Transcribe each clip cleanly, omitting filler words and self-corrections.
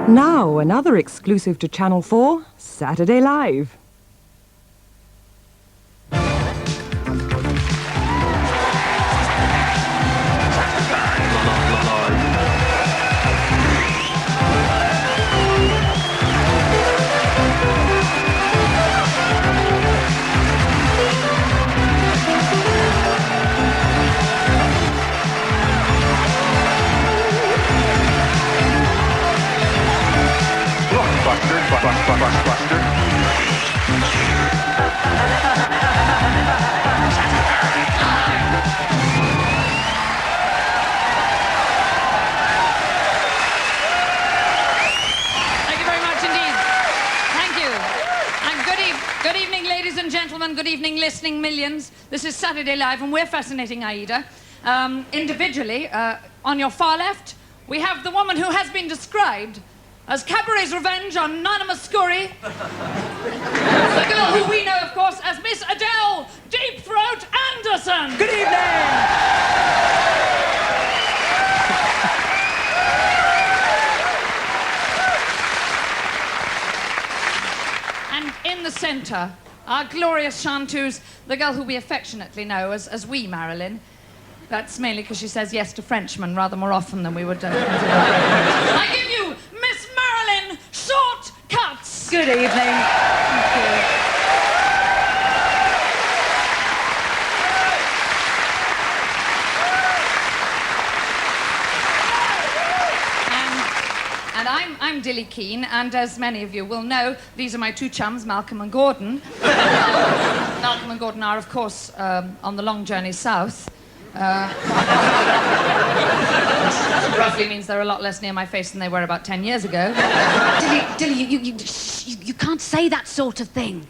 Now, another exclusive to Channel 4, Saturday Live. Good evening, ladies and gentlemen. Good evening, listening millions. This is Saturday Live, and we're fascinating Aïda. Individually, on your far left, we have the woman who has been described as Cabaret's revenge on Nana Muscuri. The girl who we know, of course, as Miss Adele Deep Throat Anderson. Good evening! And in the centre, our glorious chanteuse, the girl who we affectionately know as Wee Marilyn. That's mainly because she says yes to Frenchmen rather more often than we would consider. I give you Miss Marilyn Shortcuts. Good evening. Thank you. And I'm Dilly Keane, and as many of you will know, these are my two chums, Malcolm and Gordon. Malcolm and Gordon are, of course, on the long journey south. Roughly means they're a lot less near my face than they were about 10 years ago. Dilly, you can't say that sort of thing.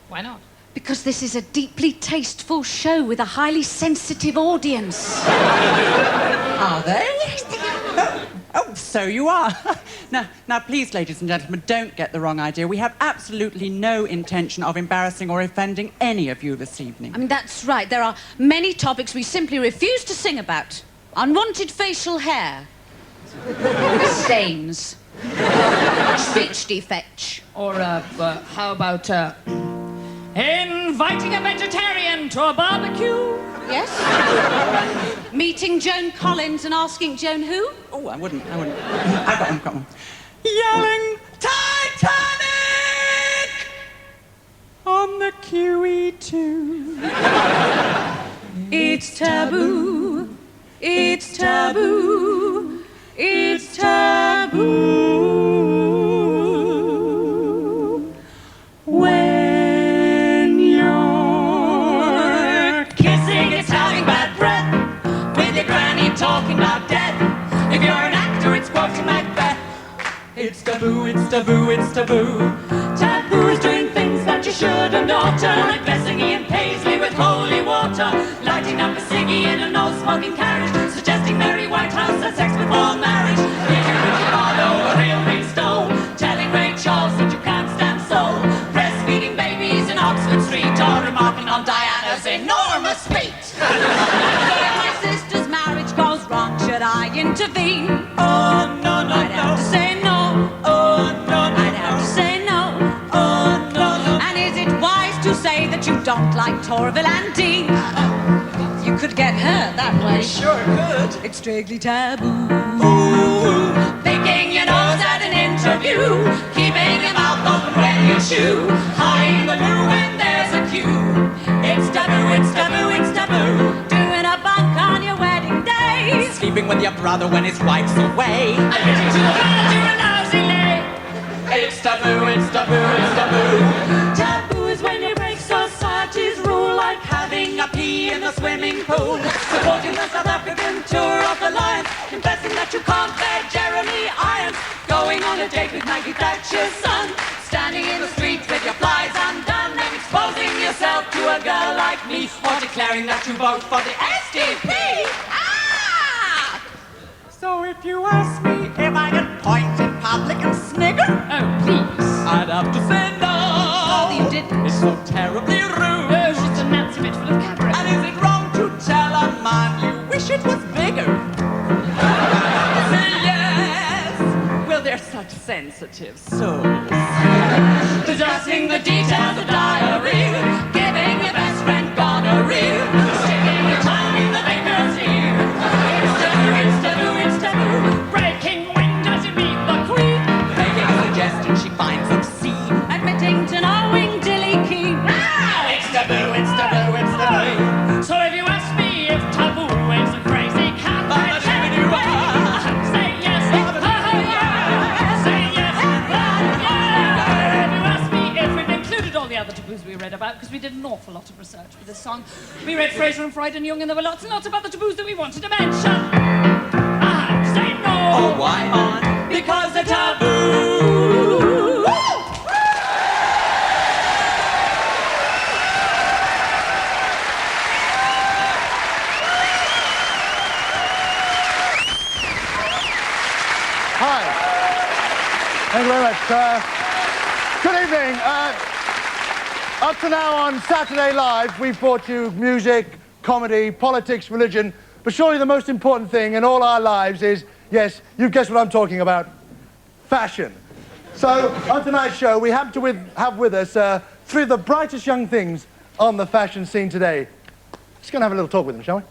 Why not? Because this is a deeply tasteful show with a highly sensitive audience. Are they? Yes, they are. Oh, so you are. Now, please, ladies and gentlemen, don't get the wrong idea. We have absolutely no intention of embarrassing or offending any of you this evening. I mean, that's right. There are many topics we simply refuse to sing about. Unwanted facial hair. Stains. Speech defects. Or, how about, inviting a vegetarian to a barbecue? Yes? Meeting Joan Collins and asking Joan who? Oh, I wouldn't. I've got one. Yelling Titanic on the QE2. It's taboo. It's taboo. It's taboo. When you're kissing, it's having bad breath. With your granny talking about death. If you're an actor, it's quoting Macbeth. It's taboo, it's taboo, it's taboo. Taboo is doing things that you should and ought to, like blessing Ian Paisley with holy water, lighting up a ciggy in a no-smoking carriage, suggesting Mary Whitehouse had sex before marriage, eating Richard Barlow a real big stone, telling Ray Charles that you can't stand soul, breastfeeding babies in Oxford Street, or remarking on Diana's enormous feet. If my sister's marriage goes wrong, should I intervene? Oh, no. I'd have to say no. I'd have to say no. And is it wise to say that you don't like Torval and Dean? You could get hurt that way. Sure could. It's strictly taboo. Ooh. Picking your nose at an interview, keeping your mouth open when you chew, hiding the loo when there's a queue. It's taboo, it's taboo, it's taboo. Doing a bunk on your wedding day, Sleeping with your brother when his wife's away. admitting to the world you're a lousy lay. It's taboo, it's taboo, it's taboo. Taboo is when you break society's rule, like having a pee in the swimming pool, supporting the South African tour of the Lions, confessing that you can't bear Jeremy Irons, going on a date with Maggie Thatcher's son, standing in the street with your flies undone, and exposing yourself to a girl like me, or declaring that you vote for the SDP. Ah! So if you ask me if I could point in public and snigger, Oh, please. I'd have to say no. Oh, you didn't. It's so terribly rude. Oh, she's a Nancy bit full of cabaret. And is it wrong to tell a man you wish it was bigger? Say yes. Well, there's such sensitive souls. Discussing the details of diary, giving your best friend gonorrhea, sticking your tongue in the baker's ear. It's taboo, breaking wind as you meet the queen, Making a suggestion she finds obscene. admitting to knowing Dilly Keen. Ah, it's taboo. So if you ask me if taboo is a crazy cat, I say yes, say yes, yeah. If you ask me if we've included all the other taboos we read about, because we did an awful lot of research for this song. We read Fraser and Freud and Jung, and there were lots and lots about the taboos that we wanted to mention. I say no. Oh, why not? Because they're taboo. Hi. Thank you very much. Good evening. Up to now on Saturday Live, we've brought you music, comedy, politics, religion, but surely the most important thing in all our lives is, yes, you guessed what I'm talking about, fashion. So, on tonight's show, we have with us three of the brightest young things on the fashion scene today. Just going to have a little talk with them, shall we?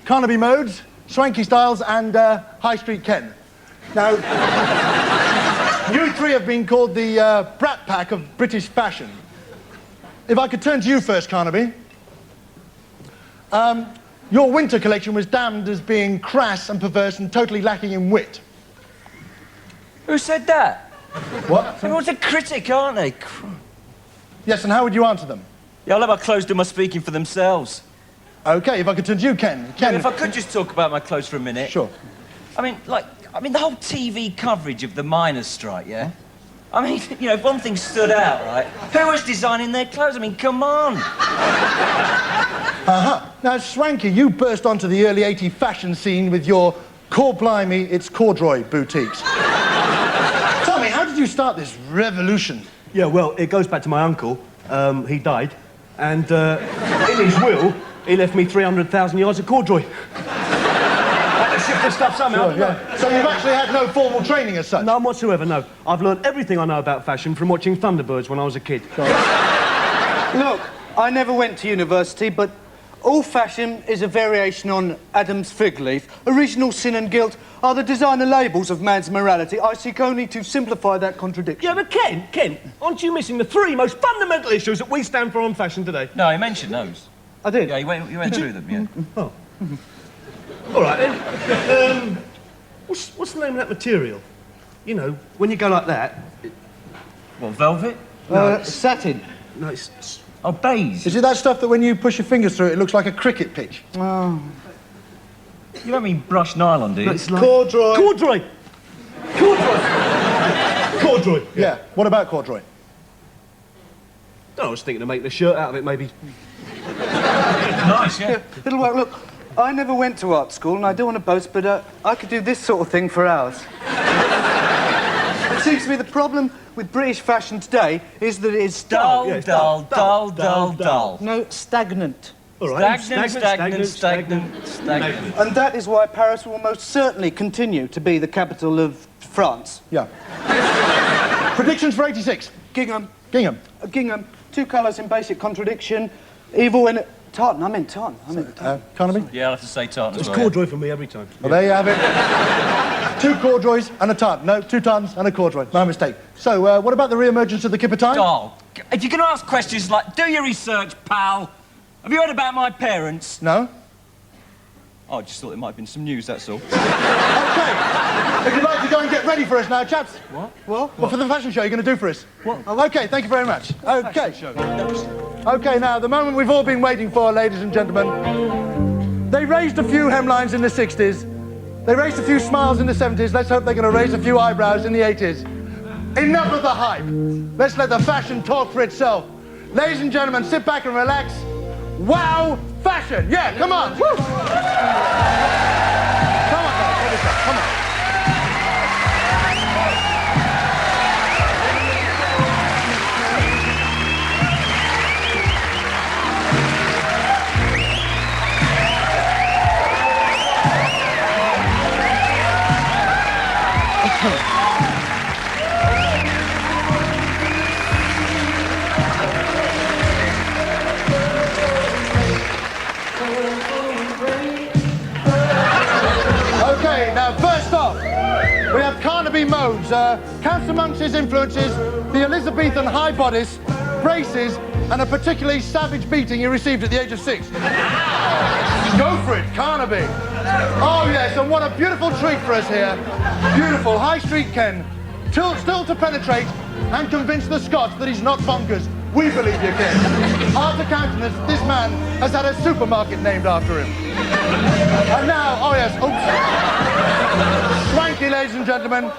Carnaby modes, swanky styles, and High Street Ken. Now, you three have been called the Brat Pack of British fashion. If I could turn to you first, Carnaby. Your winter collection was damned as being crass and perverse and totally lacking in wit. Who said that? What? Everyone's a critic, aren't they? Yes, and how would you answer them? Yeah, I'll let my clothes do my speaking for themselves. Okay, if I could turn to you, Ken. Ken, If I could just talk about my clothes for a minute. Sure. I mean, the whole TV coverage of the miners' strike, yeah? I mean, you know, if one thing stood out, right? Who was designing their clothes? I mean, come on. Now, Swanky, you burst onto the early 80s fashion scene with your core blimey, it's corduroy boutiques. Tell me, how did you start this revolution? Yeah, well, it goes back to my uncle. He died, and in his will, he left me 300,000 yards of corduroy. Had to shift this stuff somehow. Sure, yeah. So you've actually had no formal training as such? None whatsoever, no. I've learned everything I know about fashion from watching Thunderbirds when I was a kid. Look, I never went to university, but all fashion is a variation on Adam's fig leaf. Original sin and guilt are the designer labels of man's morality. I seek only to simplify that contradiction. Yeah, but Ken, aren't you missing the three most fundamental issues that we stand for on fashion today? No, he mentioned those. I did? Yeah, you went through them, yeah. Oh. All right, then. What's the name of that material? You know, when you go like that... What, velvet? Satin. No, it's... Oh, beige. Is it that stuff that when you push your fingers through it, it looks like a cricket pitch? Oh. You don't mean brushed nylon, do you? It's like... Corduroy. Corduroy! Corduroy! Yeah. What about corduroy? I was thinking of making a shirt out of it, maybe. Nice, yeah. It'll work. Look, I never went to art school, and I don't want to boast, but I could do this sort of thing for hours. It seems to me the problem with British fashion today is that it is Dull, Yeah, it's dull, dull, dull, dull, dull. No, stagnant. All right. Stagnant. And that is why Paris will most certainly continue to be the capital of France. Yeah. Predictions for 86? Gingham. Gingham. Gingham. Two colours in basic contradiction. Evil in... Tartan. I meant tartan. Carnaby? Yeah, I'll have to say tartan as It's well. corduroy for me every time. Well, there you have it. 2 corduroys and a tartan. No, 2 tartans and a corduroy. My mistake. So, what about the re-emergence of the kipper tie? Oh, if you're going to ask questions like, do your research, pal. Have you heard about my parents? No? Oh, I just thought there might have been some news, that's all. Okay. If you'd like to go and get ready for us now, chaps. What? What for the fashion show you're going to do for us? What? Okay, thank you very much. Okay. Okay, now, the moment we've all been waiting for, ladies and gentlemen. They raised a few hemlines in the 60s. They raised a few smiles in the 70s. Let's hope they're going to raise a few eyebrows in the 80s. Enough of the hype. Let's let the fashion talk for itself. Ladies and gentlemen, sit back and relax. Wow, fashion. Yeah, come on. Woo. Come on, guys. Let it go. Come on. clothes. Counts amongst his influences the Elizabethan high bodice, braces, and a particularly savage beating he received at the age of 6. Go for it, Carnaby. Oh, yes, and what a beautiful treat for us here. Beautiful High Street Ken. Still to penetrate and convince the Scots that he's not bonkers. We believe you, Ken. After countenance, this man has had a supermarket named after him. And now, oh yes, oops. Swanky, ladies and gentlemen.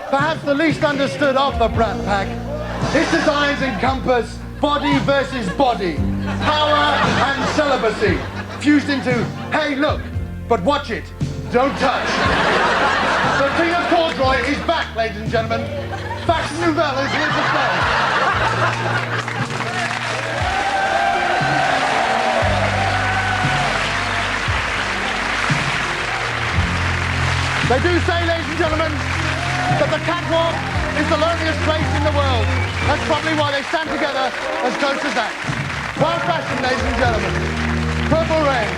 Perhaps the least understood of the Brat Pack. His designs encompass body versus body, power and celibacy, fused into, hey, look, but watch it, don't touch. The King of Corduroy is back, ladies and gentlemen. Fashion Nouvelle is here to stay. They do say, ladies and gentlemen, that the catwalk is the loneliest place in the world. That's probably why they stand together as close as that. Wild fashion, ladies and gentlemen. Purple Rain.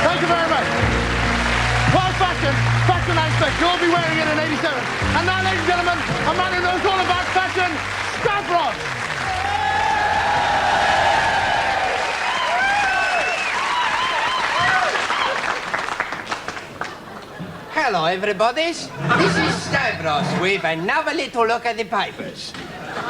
Thank you very much. Wild fashion, fashion aspect. You'll be wearing it in '87. And now, ladies and gentlemen, a man who knows all about fashion, Stavros. Hello, everybody. This is Stavros with another little look at the papers.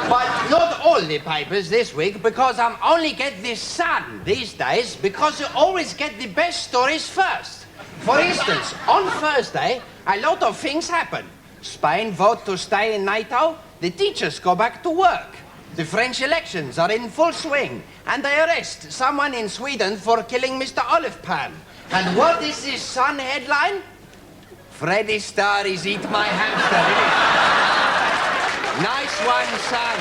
But not all the papers this week, because I only get the Sun these days, because you always get the best stories first. For instance, on Thursday, a lot of things happen. Spain vote to stay in NATO, the teachers go back to work. The French elections are in full swing, and they arrest someone in Sweden for killing Mr. Olive Palm. And what is this Sun headline? Freddy Starr is eat my hamster, innit? Nice one, son.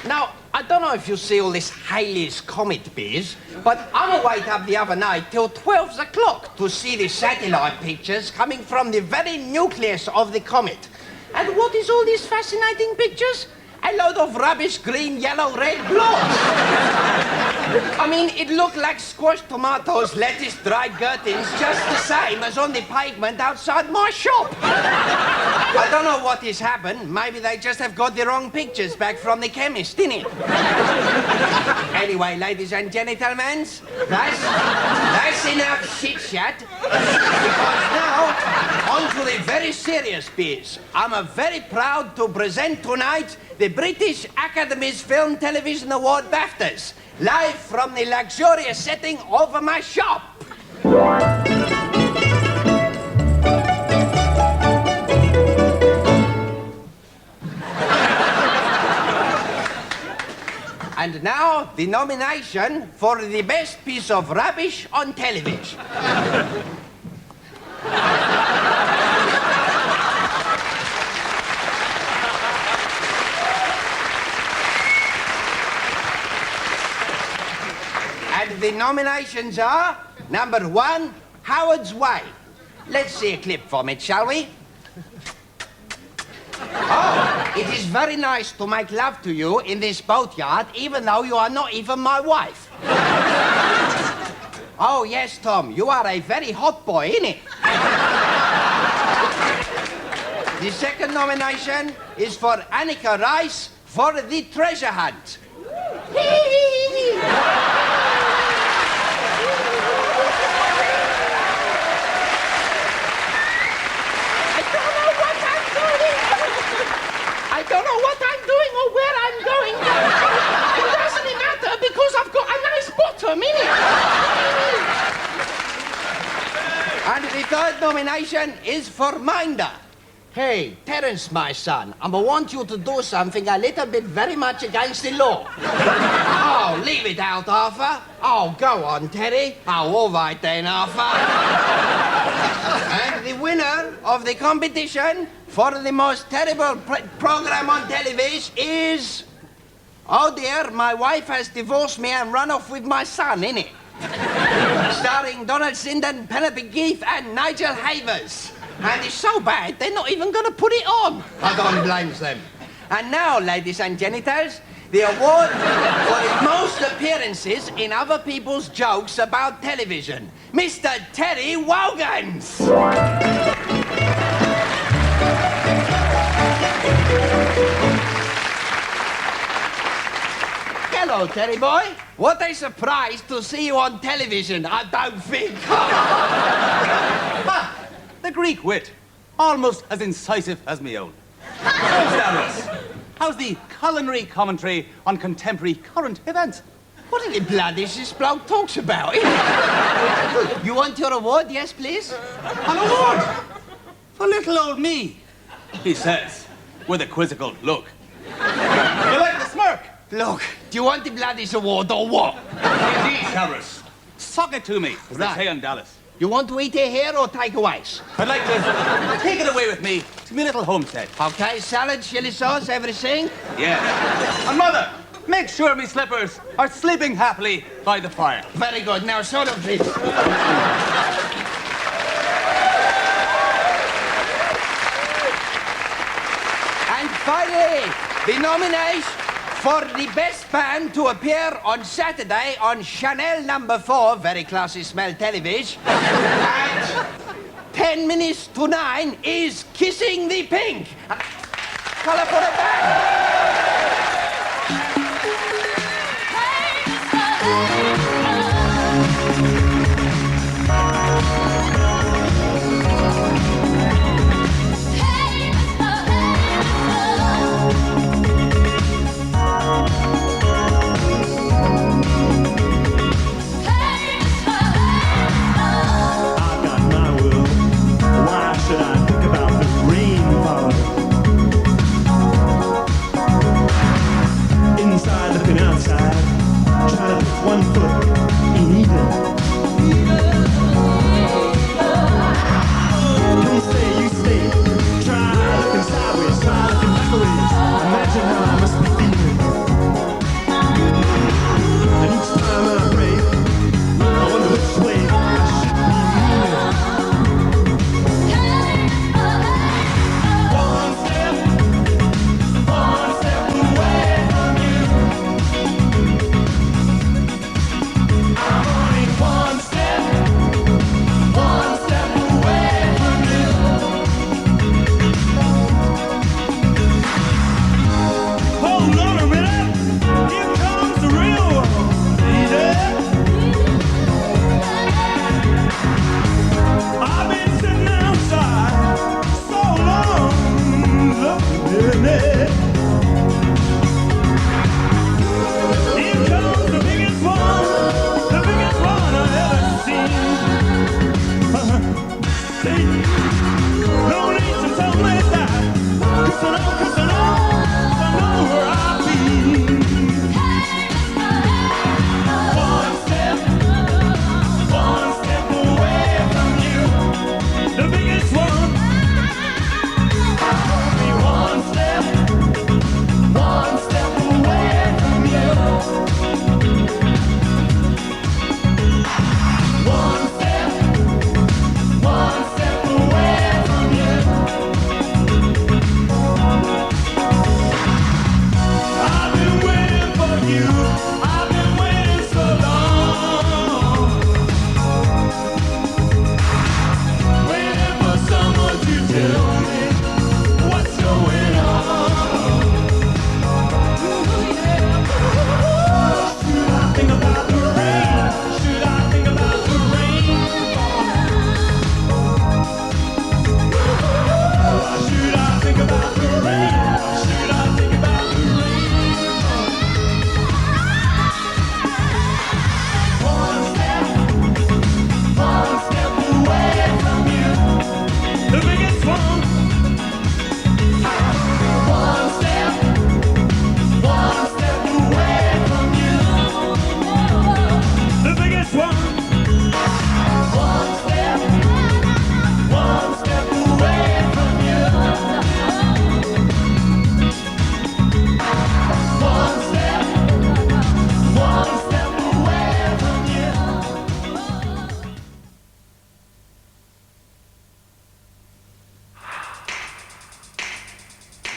Now, I don't know if you see all this Halley's Comet biz, but I waited up the other night till 12 o'clock to see the satellite pictures coming from the very nucleus of the comet. And what is all these fascinating pictures? A load of rubbish, green, yellow, red blobs. I mean, it looked like squashed tomatoes, lettuce, dried gherkins, just the same as on the pavement outside my shop. I don't know what has happened. Maybe they just have got the wrong pictures back from the chemist, innit? Anyway, ladies and gentlemen, that's enough chit-chat. Because now, on to the very serious biz. I'm very proud to present tonight the British Academy's Film Television Award BAFTAs, live from the luxurious setting of my shop. And now, the nomination for the best piece of rubbish on television. And the nominations are, number 1, Howard's Way. Let's see a clip from it, shall we? Oh, it is very nice to make love to you in this boatyard, even though you are not even my wife. Oh, yes, Tom, you are a very hot boy, innit? The second nomination is for Annika Rice for The Treasure Hunt. I don't know what I'm doing or where I'm going. It doesn't matter because I've got a nice bottom, innit? And the third nomination is for Minder. Hey, Terence, my son, I want you to do something a little bit very much against the law. Oh, leave it out, Arthur. Oh, go on, Terry. Oh, all right then, Arthur. And the winner of the competition for the most terrible program on television is... Oh dear, my wife has divorced me and run off with my son, innit? Starring Donald Sinden, Penelope Keith and Nigel Havers. And it's so bad, they're not even going to put it on. I don't blame them. And now, ladies and genitals, the award for the most appearances in other people's jokes about television, Mr. Terry Wogans. Hello, Terry boy. What a surprise to see you on television, I don't think. The Greek wit, almost as incisive as me own. Stavros, how's the culinary commentary on contemporary current events? What in the blood is this bloke talks about? You want your award? Yes, please. An award for little old me, he says, with a quizzical look. You like the smirk? Look, do you want the bloody award or what? Indeed, Stavros. Sock it to me, as they say in Dallas. You want to eat it here or takeaways? I'd like to take it away with me to my little homestead. Okay, salad, chili sauce, everything? Yeah. And Mother, make sure me slippers are sleeping happily by the fire. Very good. Now, sort of this. And finally, the nomination for the best band to appear on Saturday on Chanel number 4, very classy smell television, at 10 minutes to 9 is Kissing the Pink. Colour for the band.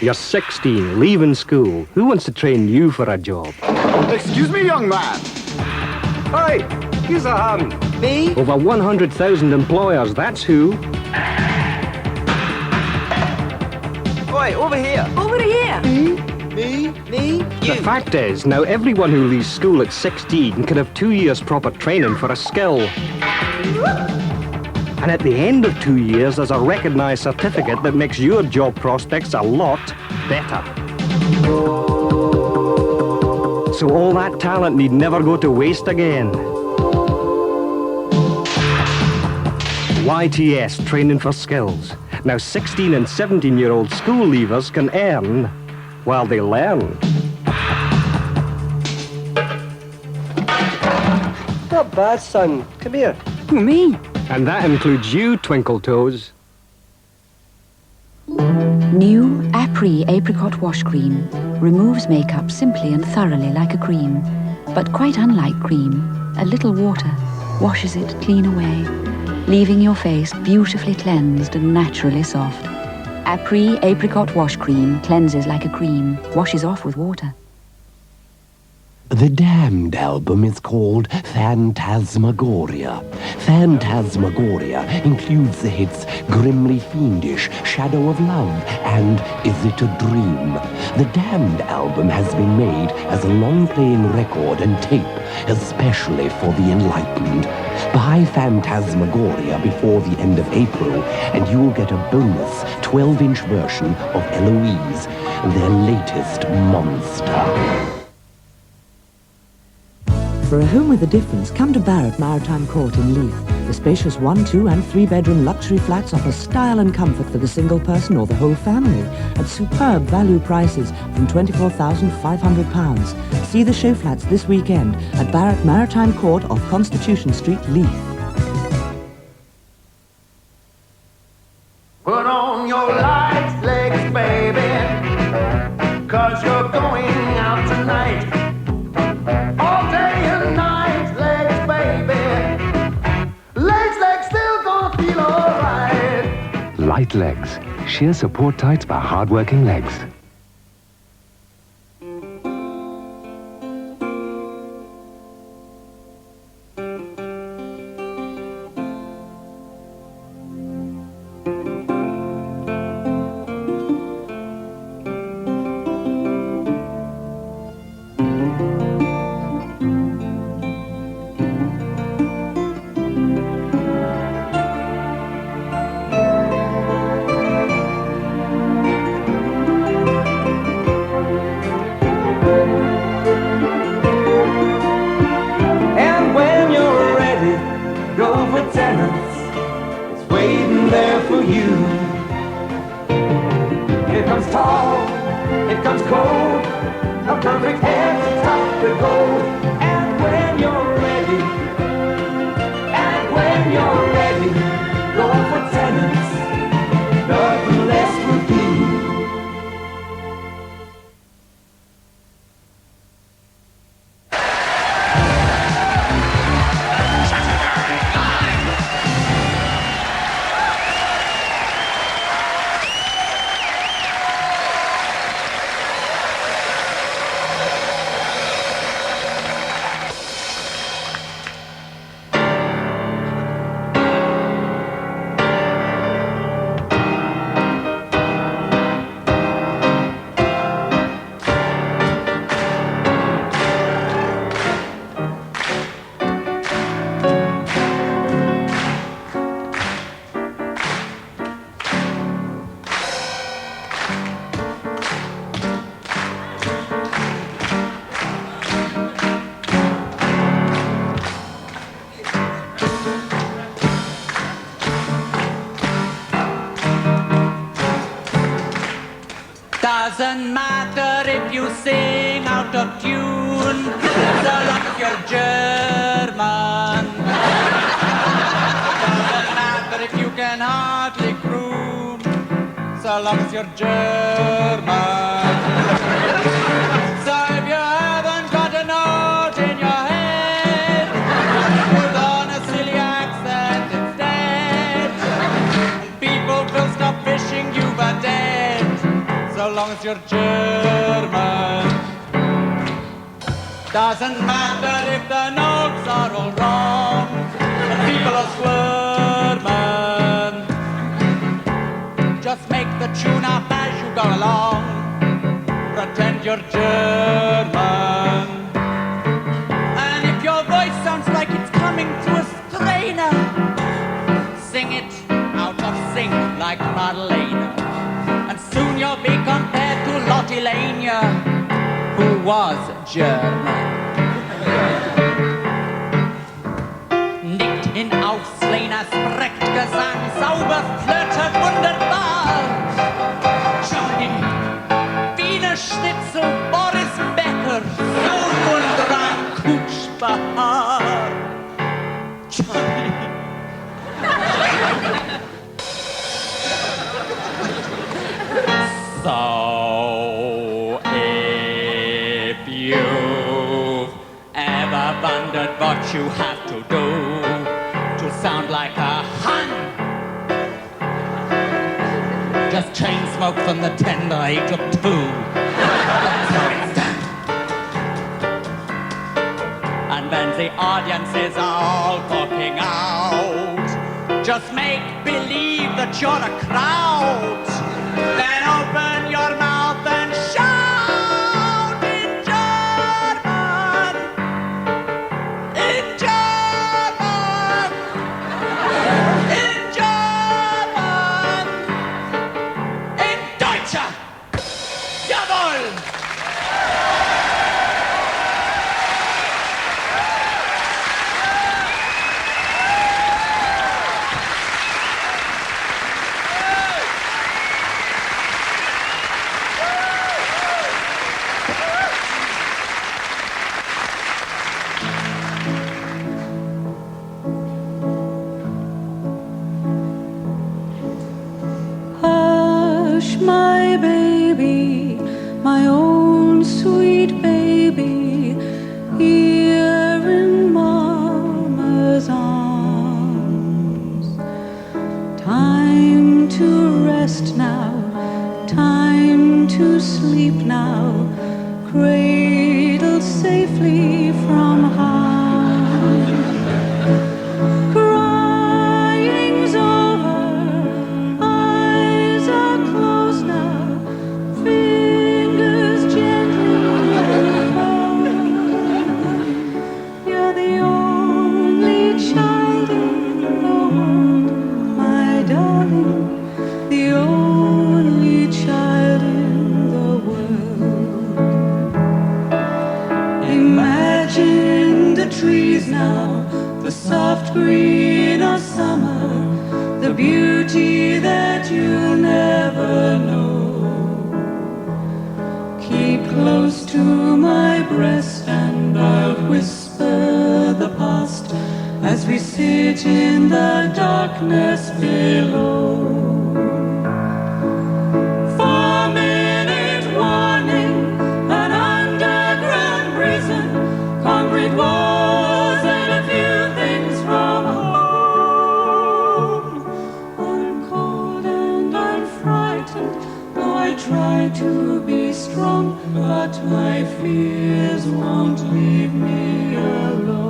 You're 16, leaving school. Who wants to train you for a job? Excuse me, young man. Hi, who's a hand? Me? Over 100,000 employers, that's who. Oi, over here. Over here. Me? The fact is, now everyone who leaves school at 16 can have 2 years proper training for a skill. And at the end of 2 years, there's a recognised certificate that makes your job prospects a lot better. So all that talent need never go to waste again. YTS, training for skills. Now 16 and 17-year-old school leavers can earn while they learn. Not bad, son. Come here. Me. And that includes you, Twinkle Toes. New Après Apricot Wash Cream removes makeup simply and thoroughly like a cream. But quite unlike cream, a little water washes it clean away, leaving your face beautifully cleansed and naturally soft. Après Apricot Wash Cream cleanses like a cream, washes off with water. The Damned album is called Phantasmagoria. Phantasmagoria includes the hits Grimly Fiendish, Shadow of Love, and Is It a Dream? The Damned album has been made as a long-playing record and tape, especially for the enlightened. Buy Phantasmagoria before the end of April, and you'll get a bonus 12-inch version of Eloise, their latest monster. For a home with a difference, come to Barrett Maritime Court in Leith. The spacious 1, 2 and 3-bedroom luxury flats offer style and comfort for the single person or the whole family at superb value prices from £24,500. See the show flats this weekend at Barrett Maritime Court off Constitution Street, Leith. Put on your lights, legs, baby, 'cause you're going out tonight. All day and night, legs, baby. Legs, still gonna feel alright. Light legs. Sheer support tights for hard-working legs. And when you're ready, go for tenants. It's waiting there for you. Here comes tall, here comes cold, a perfect head to top the gold. And when you're ready, go for tenants. Nothing less will do. Doesn't matter if you sing out of tune, so long as you're German. Doesn't matter if you can hardly croon, so long as you're German. So if you haven't got a note in your head, put on a silly accent instead. People will stop wishing you were dead. So long as you're German. Doesn't matter if the notes are all wrong, the people are squirming. Just make the tune up as you go along. Pretend you're German. And if your voice sounds like it's coming through a strainer, sing it out of sync like Madalena. And soon you'll be compared to Lotte Lenya, who was German. Nicht in Aufslehner spricht Gesang, sauber flirtet wunderbar. Johnny, Wiener Schnitzel, Boris Becker, Sohn und Rang, Kutschbahar. Johnny. So, if you've ever wondered what you have to do to sound like a Hun, just chain smoke from the tender age of 2. And when the audiences are all talking out, just make believe that you're a crowd. Then open your mouth and shout in German, in German, in German, in Deutscher. Jawohl! Hush, my baby, my own sweet baby, here in Mama's arms. Time to rest now, time to sleep now, cradled safely from harm. Crying's over, eyes are closed now, fingers gently unfold. You're the only child in the world, my darling, the only child in the world. Imagine the trees now, the soft green of summer, the beauty that you'll never know. Keep close to my breast and I'll whisper the past as we sit in the darkness below. 4-minute warning, an underground prison, concrete walls and a few things from home. I'm cold and I'm frightened, though I try to be strong, but my fears won't leave me alone.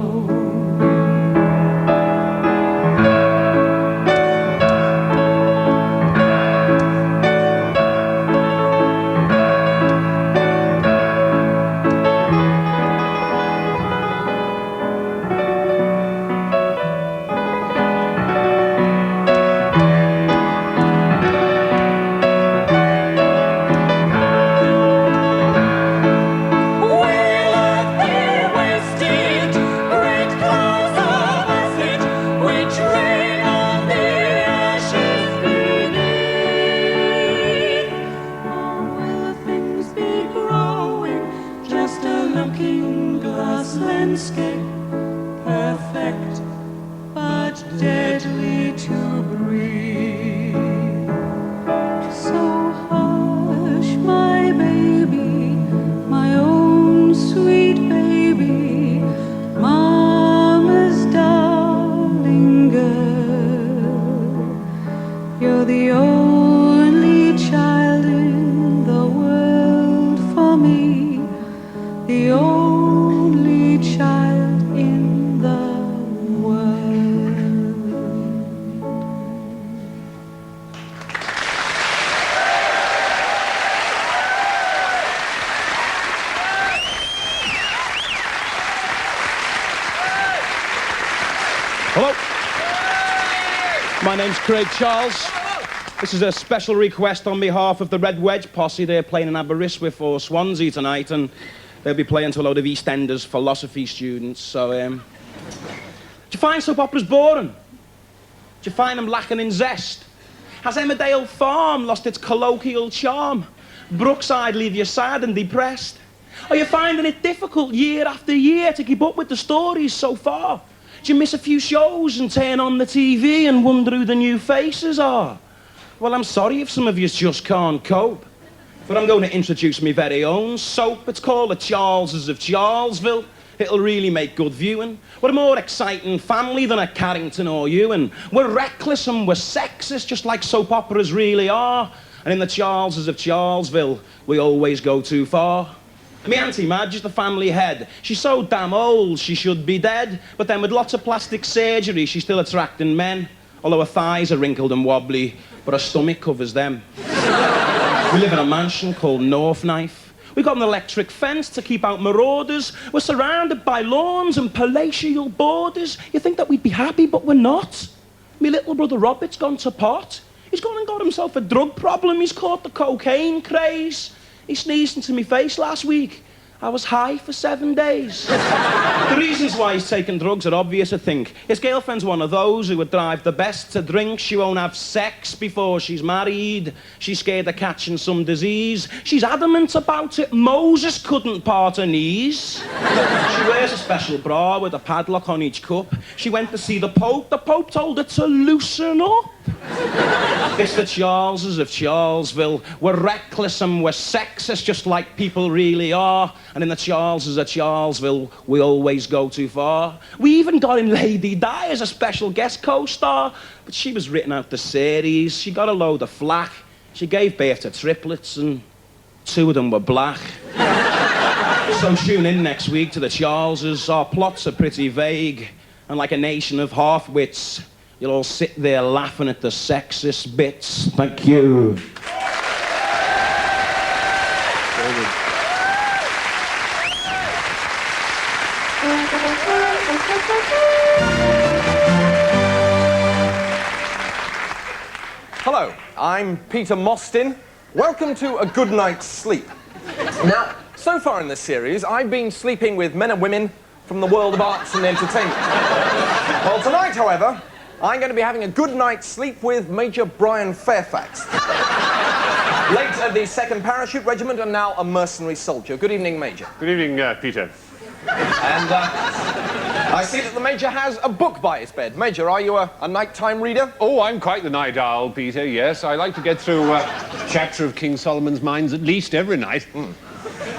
When My name's Craig Charles. This is a special request on behalf of the Red Wedge posse. They're playing in Aberystwyth for Swansea tonight, and they'll be playing to a load of EastEnders philosophy students. So, do you find soap operas boring? Do you find them lacking in zest? Has Emmerdale Farm lost its colloquial charm? Brookside leave you sad and depressed? Are you finding it difficult year after year to keep up with the stories so far? Do you miss a few shows and turn on the TV and wonder who the new faces are? Well, I'm sorry if some of you just can't cope, but I'm going to introduce my very own soap. It's called The Charleses of Charlesville. It'll really make good viewing. We're a more exciting family than a Carrington or Ewan. We're reckless and we're sexist, just like soap operas really are. And in The Charleses of Charlesville, we always go too far. My Auntie Madge is the family head. She's so damn old, she should be dead. But then with lots of plastic surgery, she's still attracting men. Although her thighs are wrinkled and wobbly, but her stomach covers them. We live in a mansion called North Knife. We've got an electric fence to keep out marauders. We're surrounded by lawns and palatial borders. You think that we'd be happy, but we're not. My little brother Robert's gone to pot. He's gone and got himself a drug problem. He's caught the cocaine craze. He sneezed into my face last week. I was high for 7 days. The reasons why he's taking drugs are obvious, I think. His girlfriend's one of those who would drive the best to drink. She won't have sex before she's married. She's scared of catching some disease. She's adamant about it. Moses couldn't part her knees. She wears a special bra with a padlock on each cup. She went to see the Pope. The Pope told her to loosen up. It's the Charleses of Charlesville. We're reckless and we're sexist, just like people really are. And in the Charleses of Charlesville, we always go too far. We even got in Lady Di as a special guest co-star, but she was written out the series. She got a load of flack. She gave birth to triplets, and 2 of them were black. So tune in next week to the Charleses. Our plots are pretty vague, and like a nation of half-wits, you'll all sit there laughing at the sexist bits. Thank you. Hello, I'm Peter Mostyn. Welcome to A Good Night's Sleep. Now, so far in this series, I've been sleeping with men and women from the world of arts and entertainment. Well, tonight, however, I'm going to be having a good night's sleep with Major Brian Fairfax. Late at the 2nd Parachute Regiment and now a mercenary soldier. Good evening, Major. Good evening, Peter. And I see that the Major has a book by his bed. Major, are you a nighttime reader? Oh, I'm quite the night owl, Peter, yes. I like to get through a chapter of King Solomon's Mines at least every night.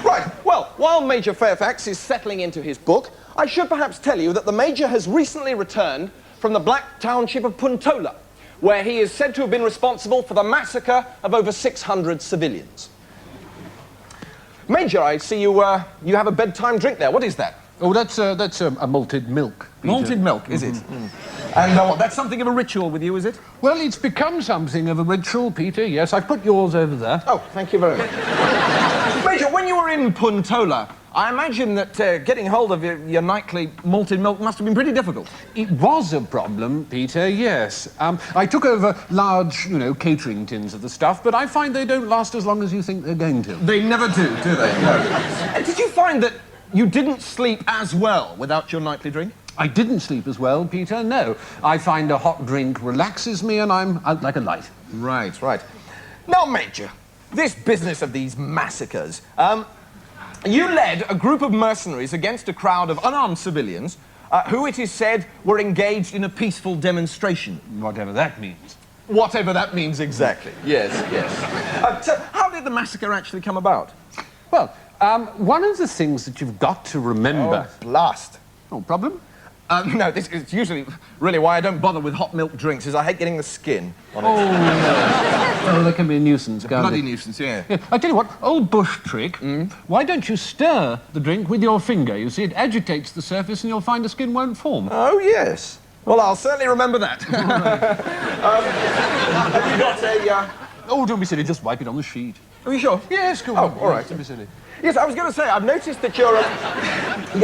Right, well, while Major Fairfax is settling into his book, I should perhaps tell you that the Major has recently returned from the Black Township of Puntola, where he is said to have been responsible for the massacre of over 600 civilians. Major, I see you have a bedtime drink there. What is that? Oh, that's a malted milk, Peter. Malted milk, is it? And that's something of a ritual with you, is it? Well, it's become something of a ritual, Peter, yes. I've put yours over there. Oh, thank you very much. Major, when you were in Puntola, I imagine that getting hold of your nightly malted milk must have been pretty difficult. It was a problem, Peter, yes. I took over large, catering tins of the stuff, but I find they don't last as long as you think they're going to. They never do they? No. Did you find that you didn't sleep as well without your nightly drink? I didn't sleep as well, Peter, no. I find a hot drink relaxes me and I'm out like a light. Right. Now, Major, this business of these massacres, you led a group of mercenaries against a crowd of unarmed civilians who, it is said, were engaged in a peaceful demonstration. Whatever that means. Whatever that means exactly, yes. So how did the massacre actually come about? Well, one of the things that you've got to remember... Oh, blast. No problem? No, this is usually really why I don't bother with hot milk drinks, is I hate getting the skin on it. Oh, that can be a nuisance, can't it? Bloody nuisance, yeah. I tell you what, old bush trick, why don't you stir the drink with your finger? You see, it agitates the surface and you'll find the skin won't form. Oh, yes. Well, I'll certainly remember that. Have you got a... Oh, don't be silly, just wipe it on the sheet. Are you sure? Yes, go Oh, on. all right. Don't be silly. Yes, I was going to say, I've noticed that you're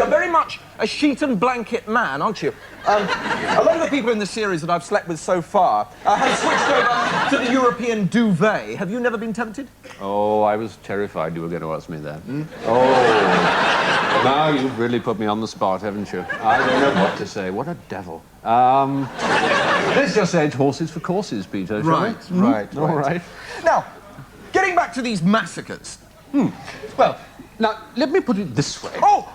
very much a sheet and blanket man, aren't you? A lot of the people in the series that I've slept with so far have switched over to the European duvet. Have you never been tempted? Oh, I was terrified you were going to ask me that. Oh, now you've really put me on the spot, haven't you? I don't know what to say. What a devil. Let's just say it's horses for courses, Peter, shall we? Right. All right. Now, getting back to these massacres. Well, now, let me put it this way. Oh,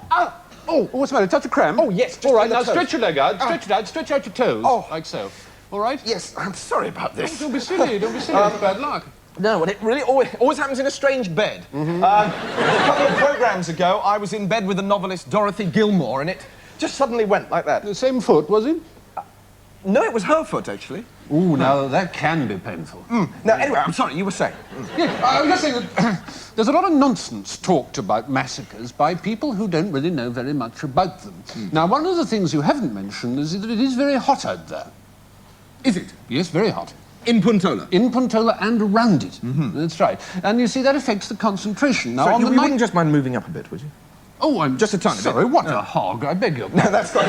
what's the matter? Touch a cramp? Oh, yes. All right, just now in the stretch toes. your leg out. Stretch it out. Stretch out your toes. Oh. Like so. All right? Yes, I'm sorry about this. Oh, don't be silly. Don't be silly. It's bad luck. No, but it really always happens in a strange bed. A couple of programmes ago, I was in bed with the novelist Dorothy Gilmore, and it just suddenly went like that. The same foot, was it? No, it was her foot, actually. Ooh, now that can be painful. Now, anyway, I'm sorry, you were saying. Yeah, I was just saying that there's a lot of nonsense talked about massacres by people who don't really know very much about them. Now, one of the things you haven't mentioned is that it is very hot out there. Is it? Yes, very hot. In Puntola? In Puntola and around it. That's right. And you see, that affects the concentration. Now, So on you the night... wouldn't just mind moving up a bit, would you? Oh, I'm just a tiny bit. Sorry, what a hog. I beg your pardon. No, that's fine.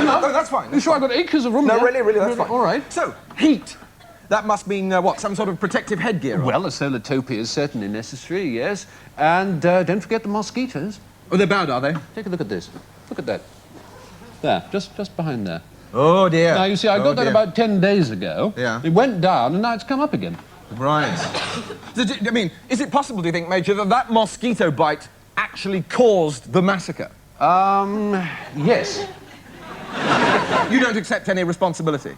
No, that's fine. You sure I've got acres of room No, there? really, that's fine. All right. So, heat. That must mean, what, some sort of protective headgear? Well, a solatopia is certainly necessary, yes. And don't forget the mosquitoes. Oh, they're bad, are they? Take a look at this. Look at that. There, just behind there. Oh, dear. Now, you see, I got that about 10 days ago. Yeah. It went down, and now it's come up again. Right. I mean, is it possible, do you think, Major, that that mosquito bite actually caused the massacre? Yes. You don't accept any responsibility?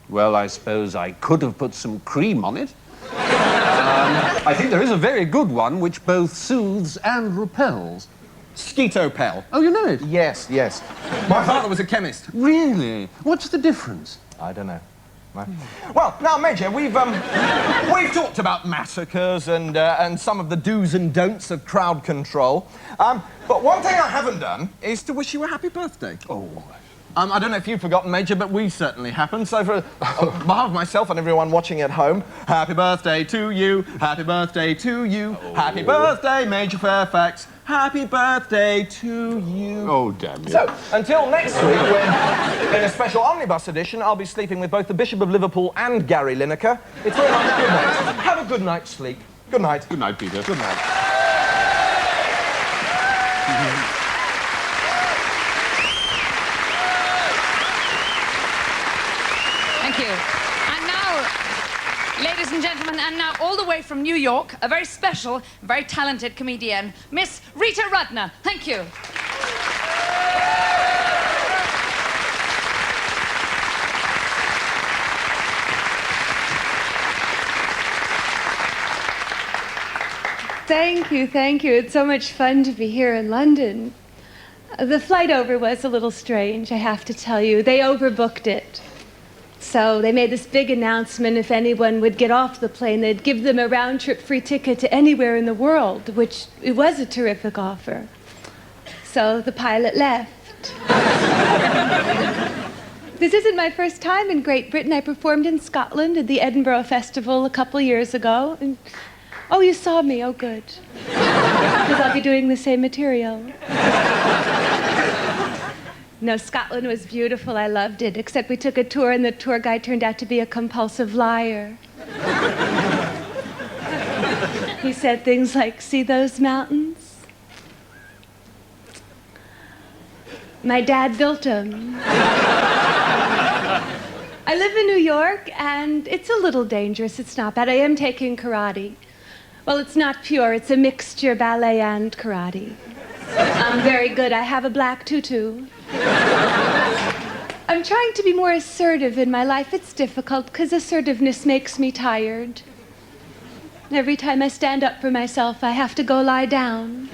Well, I suppose I could have put some cream on it. I think there is a very good one which both soothes and repels. Skeetopel. Oh, you know it? Yes. My father was a chemist. Really? What's the difference? I don't know. Well, now, Major, we've talked about massacres and some of the do's and don'ts of crowd control. But one thing I haven't done is to wish you a happy birthday. Oh. I don't know if you've forgotten, Major, but we certainly haven't. So on behalf of myself and everyone watching at home, happy birthday to you, happy birthday to you, happy birthday, Major Fairfax, happy birthday to you. Oh, damn you. So, until next week, when, in a special omnibus edition, I'll be sleeping with both the Bishop of Liverpool and Gary Lineker. It's very much good night. Have a good night's sleep. Good night. Good night, Peter. Good night. Thank you. And now, ladies and gentlemen, and now all the way from New York, a very special, very talented comedian, Miss Rita Rudner. Thank you. Thank you. It's so much fun to be here in London. The flight over was a little strange, I have to tell you. They overbooked it. So they made this big announcement if anyone would get off the plane, they'd give them a round-trip free ticket to anywhere in the world, which it was a terrific offer. So the pilot left. This isn't my first time in Great Britain. I performed in Scotland at the Edinburgh Festival a couple years ago. And, oh, you saw me. Oh, good. Because I'll be doing the same material. No, Scotland was beautiful. I loved it. Except we took a tour and the tour guide turned out to be a compulsive liar. He said things like, "See those mountains? My dad built them." I live in New York, and it's a little dangerous. It's not bad. I am taking karate. Well, it's not pure. It's a mixture, ballet and karate. I'm very good. I have a black tutu. I'm trying to be more assertive in my life. It's difficult, because assertiveness makes me tired. Every time I stand up for myself, I have to go lie down.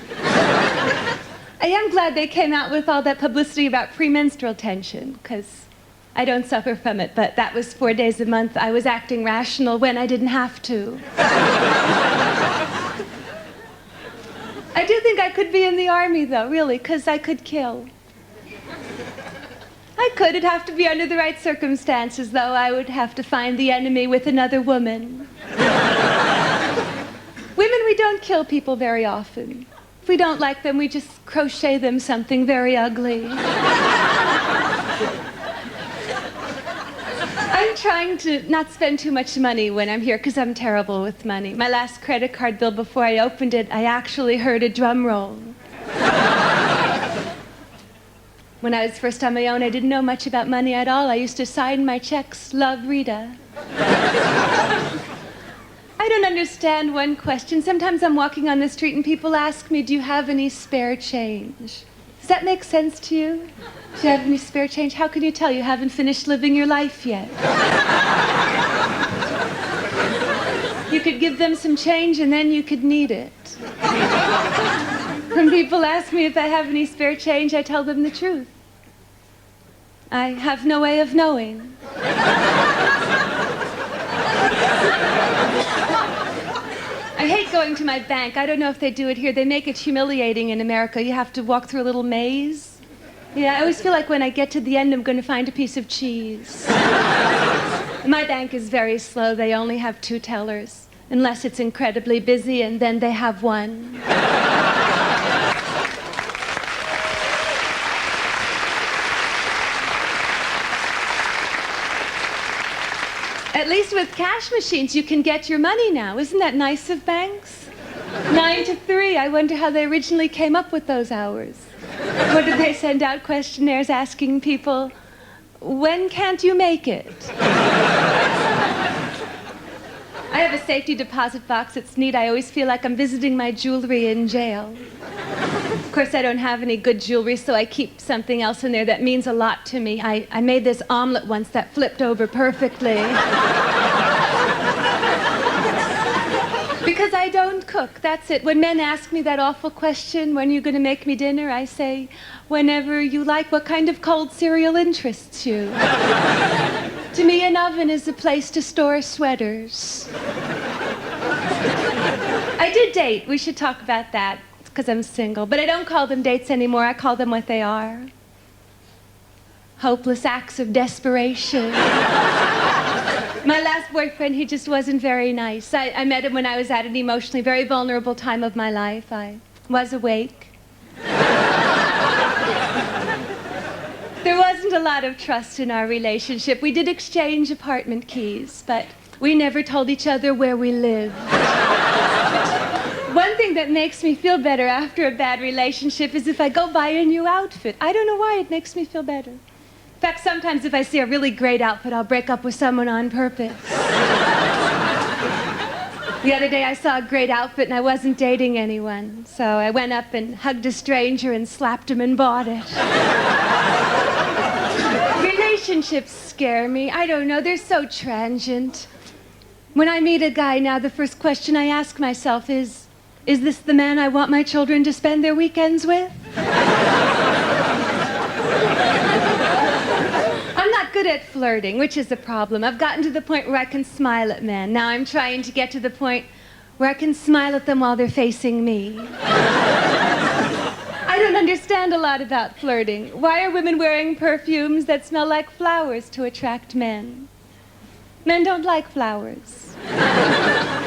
I am glad they came out with all that publicity about premenstrual tension, because I don't suffer from it, but that was 4 days a month. I was acting rational when I didn't have to. I do think I could be in the army, though, really, because I could kill. I could. It'd have to be under the right circumstances, though. I would have to find the enemy with another woman. don't kill people very often. If we don't like them, we just crochet them something very ugly. I'm trying to not spend too much money when I'm here because I'm terrible with money. My last credit card bill, before I opened it, I actually heard a drum roll. When I was first on my own, I didn't know much about money at all. I used to sign my checks, "Love, Rita." I don't understand one question. Sometimes I'm walking on the street and people ask me, "Do you have any spare change?" Does that make sense to you? Do you have any spare change? How can you tell? You haven't finished living your life yet. You could give them some change and then you could need it. When people ask me if I have any spare change, I tell them the truth. I have no way of knowing. I hate going to my bank. I don't know if they do it here. They make it humiliating in America. You have to walk through a little maze. Yeah, I always feel like when I get to the end, I'm going to find a piece of cheese. My bank is very slow. They only have 2 tellers, unless it's incredibly busy, and then they have 1. At least with cash machines, you can get your money now. Isn't that nice of banks? 9 to 3. I wonder how they originally came up with those hours. Or did they send out questionnaires asking people, "When can't you make it?" I have a safety deposit box. It's neat. I always feel like I'm visiting my jewelry in jail. Of course, I don't have any good jewelry, so I keep something else in there that means a lot to me. I made this omelet once that flipped over perfectly. Because I don't cook, that's it. When men ask me that awful question, "When are you going to make me dinner?" I say, "Whenever you like." What kind of cold cereal interests you? To me, an oven is a place to store sweaters. I did date. We should talk about that, because I'm single. But I don't call them dates anymore. I call them what they are. Hopeless acts of desperation. My last boyfriend, he just wasn't very nice. I met him when I was at an emotionally very vulnerable time of my life. I was awake. There wasn't a lot of trust in our relationship. We did exchange apartment keys, but we never told each other where we lived. One thing that makes me feel better after a bad relationship is if I go buy a new outfit. I don't know why it makes me feel better. In fact, sometimes if I see a really great outfit, I'll break up with someone on purpose. The other day I saw a great outfit and I wasn't dating anyone, so I went up and hugged a stranger and slapped him and bought it. Relationships scare me. I don't know, they're so transient. When I meet a guy now, the first question I ask myself is this the man I want my children to spend their weekends with? I'm not good at flirting, which is a problem. I've gotten to the point where I can smile at men. Now I'm trying to get to the point where I can smile at them while they're facing me. I don't understand a lot about flirting. Why are women wearing perfumes that smell like flowers to attract men? Men don't like flowers.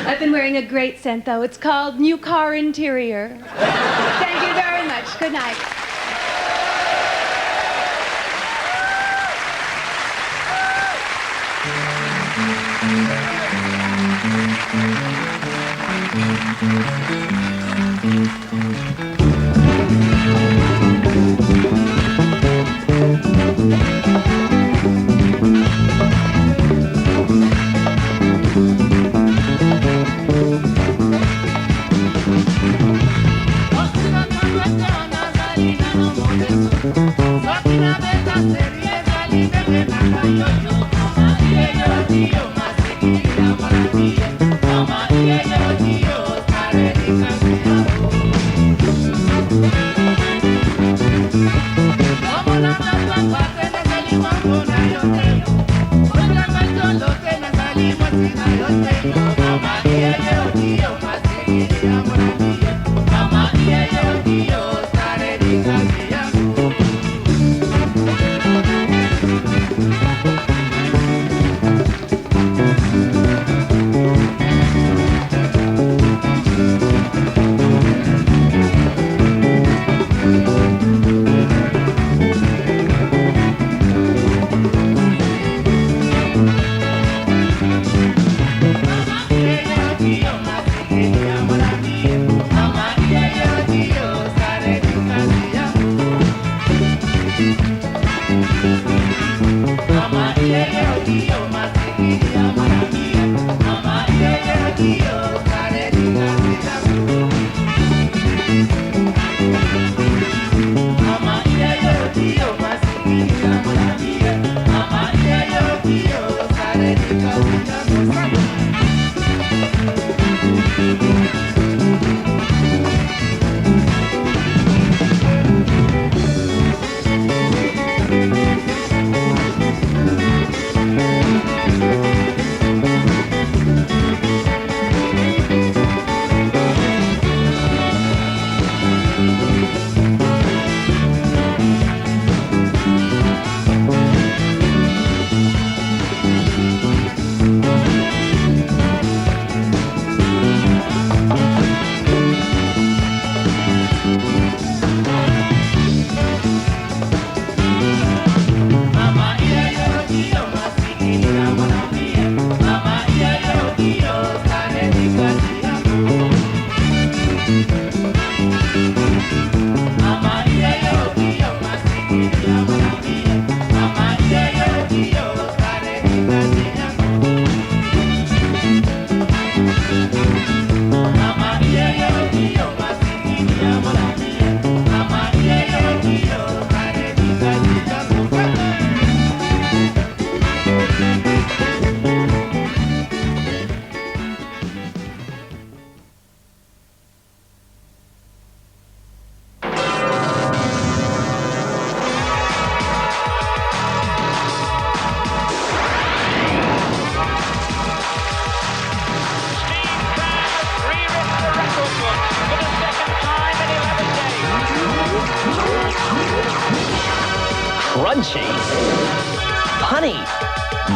I've been wearing a great scent, though. It's called New Car Interior. Thank you very much. Good night.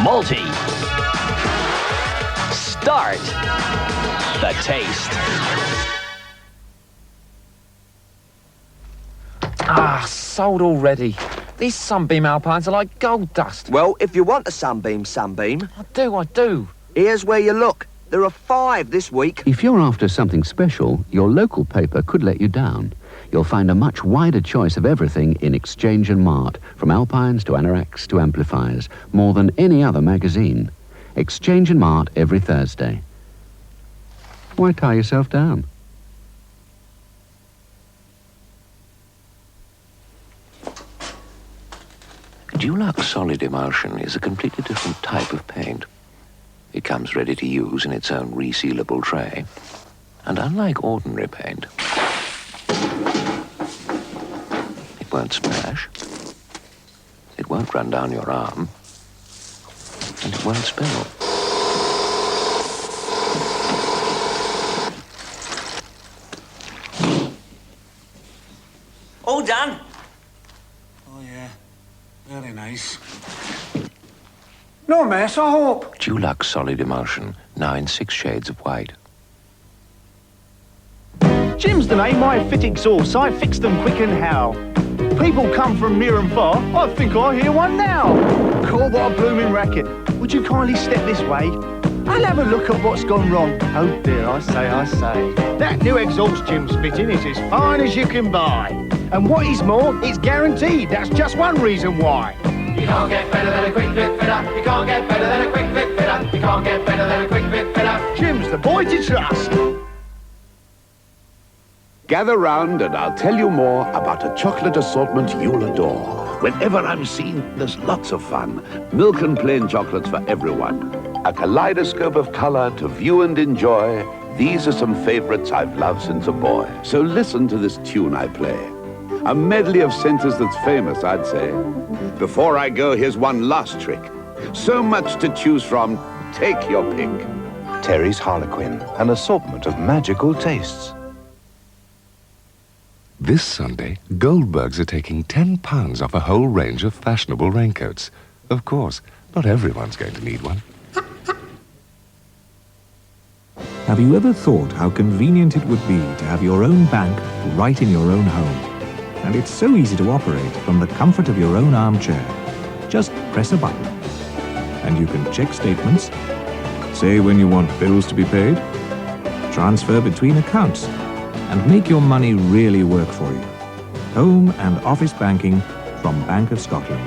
Malty. Start the taste. Ah, sold already. These Sunbeam Alpines are like gold dust. Well, if you want a Sunbeam, I do. Here's where you look. There are 5 this week. If you're after something special, your local paper could let you down. You'll find a much wider choice of everything in Exchange and Mart, from Alpines to anoraks to amplifiers, more than any other magazine. Exchange and Mart every Thursday. Why tie yourself down? Dulux Solid Emulsion is a completely different type of paint. It comes ready to use in its own resealable tray. And unlike ordinary paint, it won't splash, it won't run down your arm, and it won't spill. All done? Oh, yeah. Very nice. No mess, I hope. Dulux Solid Emulsion, now in 6 shades of white. Jim's the name, I fit exhausts, I fix them quick and how. People come from near and far, I think I hear one now. Cool, what a blooming racket. Would you kindly step this way? I'll have a look at what's gone wrong. Oh dear, I say. That new exhaust Jim's fitting is as fine as you can buy. And what is more, it's guaranteed. That's just one reason why. You can't get better than a quick fit fitter. You can't get better than a quick fit fitter. You can't get better than a quick fit fitter. Jim's the boy to trust. Gather round and I'll tell you more about a chocolate assortment you'll adore. Whenever I'm seen, there's lots of fun. Milk and plain chocolates for everyone. A kaleidoscope of color to view and enjoy. These are some favorites I've loved since a boy. So listen to this tune I play. A medley of centers that's famous, I'd say. Before I go, here's one last trick. So much to choose from, take your pick. Terry's Harlequin, an assortment of magical tastes. This Sunday, Goldbergs are taking £10 off a whole range of fashionable raincoats. Of course, not everyone's going to need one. Have you ever thought how convenient it would be to have your own bank right in your own home? And it's so easy to operate from the comfort of your own armchair. Just press a button. And you can check statements, say when you want bills to be paid, transfer between accounts, and make your money really work for you. Home and office banking from Bank of Scotland.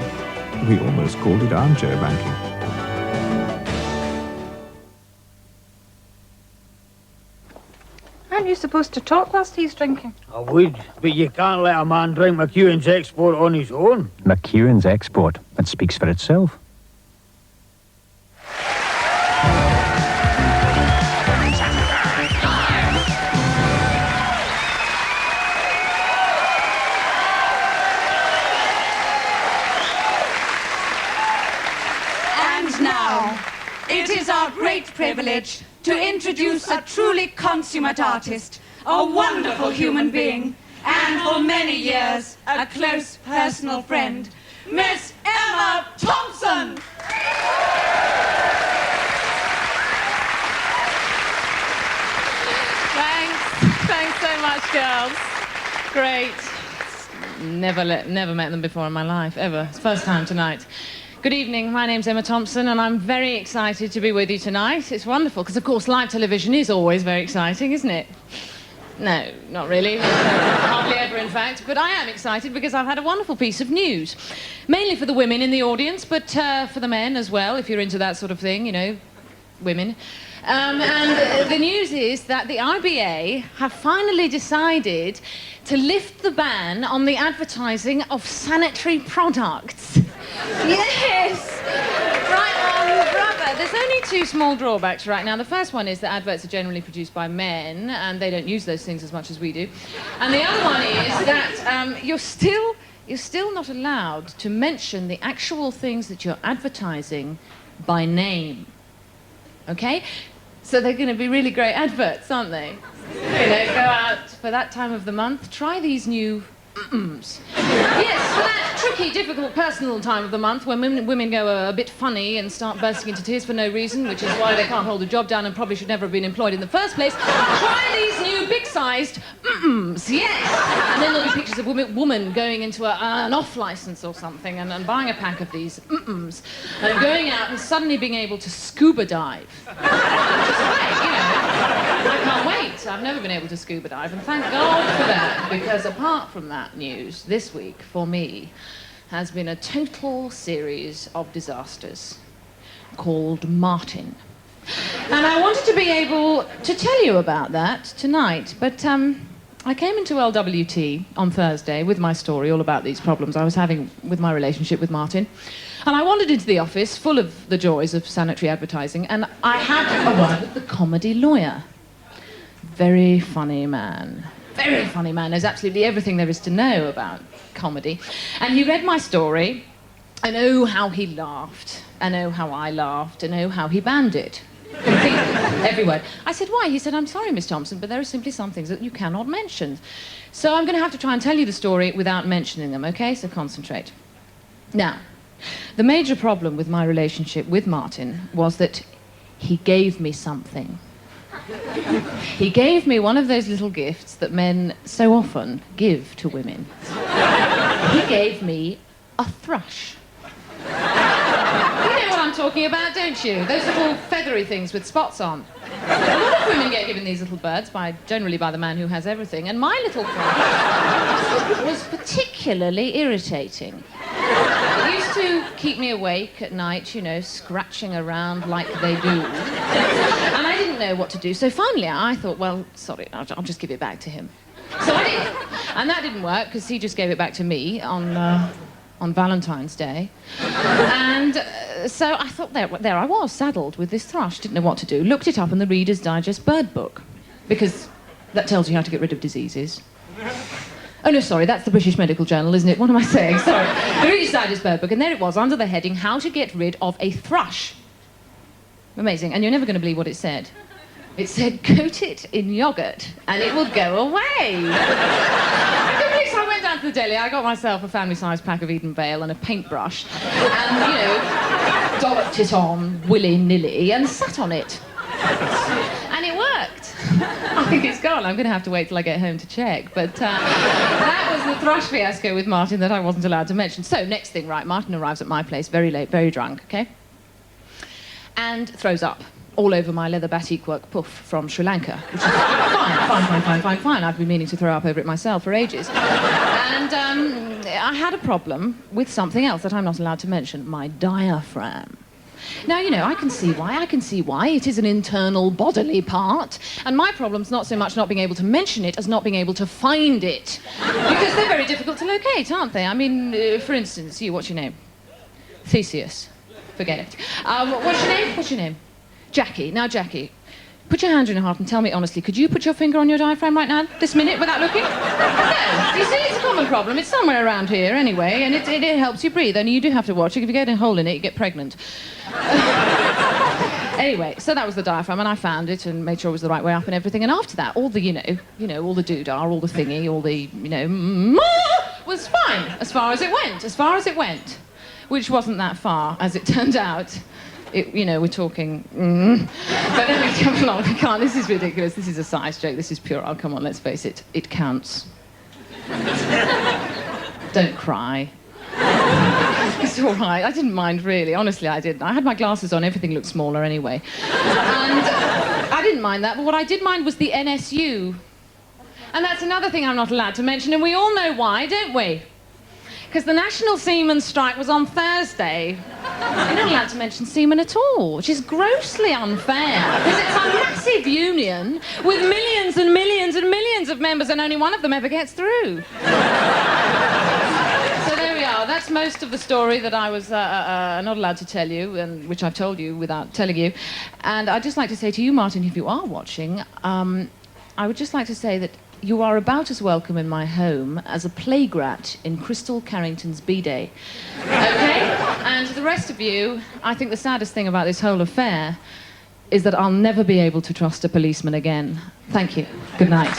We almost called it armchair banking. Aren't you supposed to talk whilst he's drinking? I would, but you can't let a man drink McEwen's Export on his own. McEwen's Export. It speaks for itself. And now, it is our great privilege to introduce a truly consummate artist, a wonderful human being, and for many years, a close personal friend, Miss Emma Thompson. Thanks so much, girls. Great. Never met them before in my life, ever. It's first time tonight. Good evening, my name's Emma Thompson and I'm very excited to be with you tonight. It's wonderful, because of course live television is always very exciting, isn't it? No, not really. Hardly ever, in fact. But I am excited because I've had a wonderful piece of news. Mainly for the women in the audience, but for the men as well, if you're into that sort of thing, you know, women. And the news is that the IBA have finally decided to lift the ban on the advertising of sanitary products. Yes! Right, brother. There's only 2 small drawbacks right now. The first one is that adverts are generally produced by men, and they don't use those things as much as we do. And the other one is that you're still not allowed to mention the actual things that you're advertising by name. Okay? So they're going to be really great adverts, aren't they? You know, go out for that time of the month, try these new Yes, for that tricky, difficult personal time of the month when women go a bit funny and start bursting into tears for no reason, which is why they can't hold a job down and probably should never have been employed in the first place. Try these new big-sized yes! And then there'll be pictures of woman going into an off-licence or something and buying a pack of these and going out and suddenly being able to scuba dive. Which is great, you know. I can't wait. I've never been able to scuba dive, and thank God for that, because apart from that news, this week, for me, has been a total series of disasters called Martin. And I wanted to be able to tell you about that tonight, but I came into LWT on Thursday with my story all about these problems I was having with my relationship with Martin. And I wandered into the office full of the joys of sanitary advertising, and I had a word with the comedy lawyer. Very funny man. Very funny man. Knows absolutely everything there is to know about comedy. And he read my story, and oh, how he laughed. And oh, how I laughed. And oh, how he banned it. Completely. Every word. I said, why? He said, I'm sorry, Miss Thompson, but there are simply some things that you cannot mention. So I'm going to have to try and tell you the story without mentioning them, okay? So concentrate. Now, the major problem with my relationship with Martin was that he gave me something. He gave me one of those little gifts that men so often give to women. He gave me a thrush. You know what I'm talking about, don't you? Those little feathery things with spots on. A lot of women get given these little birds, generally by the man who has everything, and my little thrush was particularly irritating. It used to keep me awake at night, you know, scratching around like they do. And I didn't know what to do, so finally I thought, well, sorry, I'll just give it back to him. So I did. And that didn't work, because he just gave it back to me on Valentine's Day. And so I thought, there I was, saddled with this thrush, didn't know what to do. Looked it up in the Reader's Digest bird book, because that tells you how to get rid of diseases. Oh, no, sorry, that's the British Medical Journal, isn't it? What am I saying? Sorry. The Reader's Digest bird book, and there it was, under the heading, How to Get Rid of a Thrush. Amazing, and you're never going to believe what it said. It said, coat it in yoghurt, and it will go away. So I went down to the deli, I got myself a family-sized pack of Eden Vale and a paintbrush, and, you know, dolloped it on willy-nilly and sat on it. And it worked. I think it's gone. I'm going to have to wait till I get home to check. But that was the thrush fiasco with Martin that I wasn't allowed to mention. So, next thing, right, Martin arrives at my place very late, very drunk, okay? And throws up all over my leather batik work puff from Sri Lanka. Which is fine. I've been meaning to throw up over it myself for ages. And I had a problem with something else that I'm not allowed to mention, my diaphragm. Now, you know, I can see why. It is an internal bodily part. And my problem's not so much not being able to mention it as not being able to find it. Because they're very difficult to locate, aren't they? I mean, for instance, what's your name? Theseus. Forget it. What's your name? Jackie. Now, Jackie, put your hand on your heart and tell me honestly, could you put your finger on your diaphragm right now, this minute, without looking? No. You see, it's a common problem. It's somewhere around here anyway, and it helps you breathe. Only you do have to watch it. If you get a hole in it, you get pregnant. Anyway, so that was the diaphragm, and I found it and made sure it was the right way up and everything. And after that, all the, you know, all the doodah, all the thingy, all the, was fine as far as it went. Which wasn't that far, as it turned out. We're talking. But anyway, come along, we can't. This is ridiculous. This is a size joke. This is pure. Oh, come on, let's face it. It counts. Don't cry. It's all right. I didn't mind, really. Honestly, I didn't. I had my glasses on. Everything looked smaller anyway. And I didn't mind that. But what I did mind was the NSU. And that's another thing I'm not allowed to mention. And we all know why, don't we? Because the National Seamen's Strike was on Thursday. You're not allowed to mention seamen at all, which is grossly unfair. Because it's a massive union with millions and millions and millions of members, and only one of them ever gets through. So there we are. That's most of the story that I was not allowed to tell you, and which I've told you without telling you. And I'd just like to say to you, Martin, if you are watching, I would just like to say that you are about as welcome in my home as a plague rat in Crystal Carrington's bidet. Okay? And to the rest of you, I think the saddest thing about this whole affair is that I'll never be able to trust a policeman again. Thank you. Good night.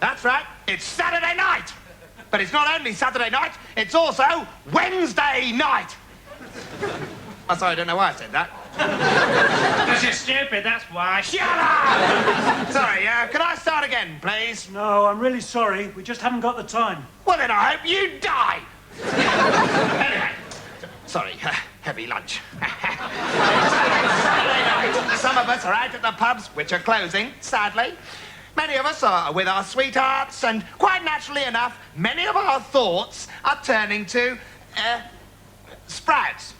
That's right. It's Saturday night. But it's not only Saturday night, it's also Wednesday night. I'm sorry, I don't know why I said that. Because you're stupid, that's why. Shut up! Sorry, can I start again, please? No, I'm really sorry. We just haven't got the time. Well, then I hope you die. Anyway, sorry, heavy lunch. Saturday night. Some of us are out at the pubs, which are closing, sadly. Many of us are with our sweethearts, and quite naturally enough, many of our thoughts are turning to, sprouts.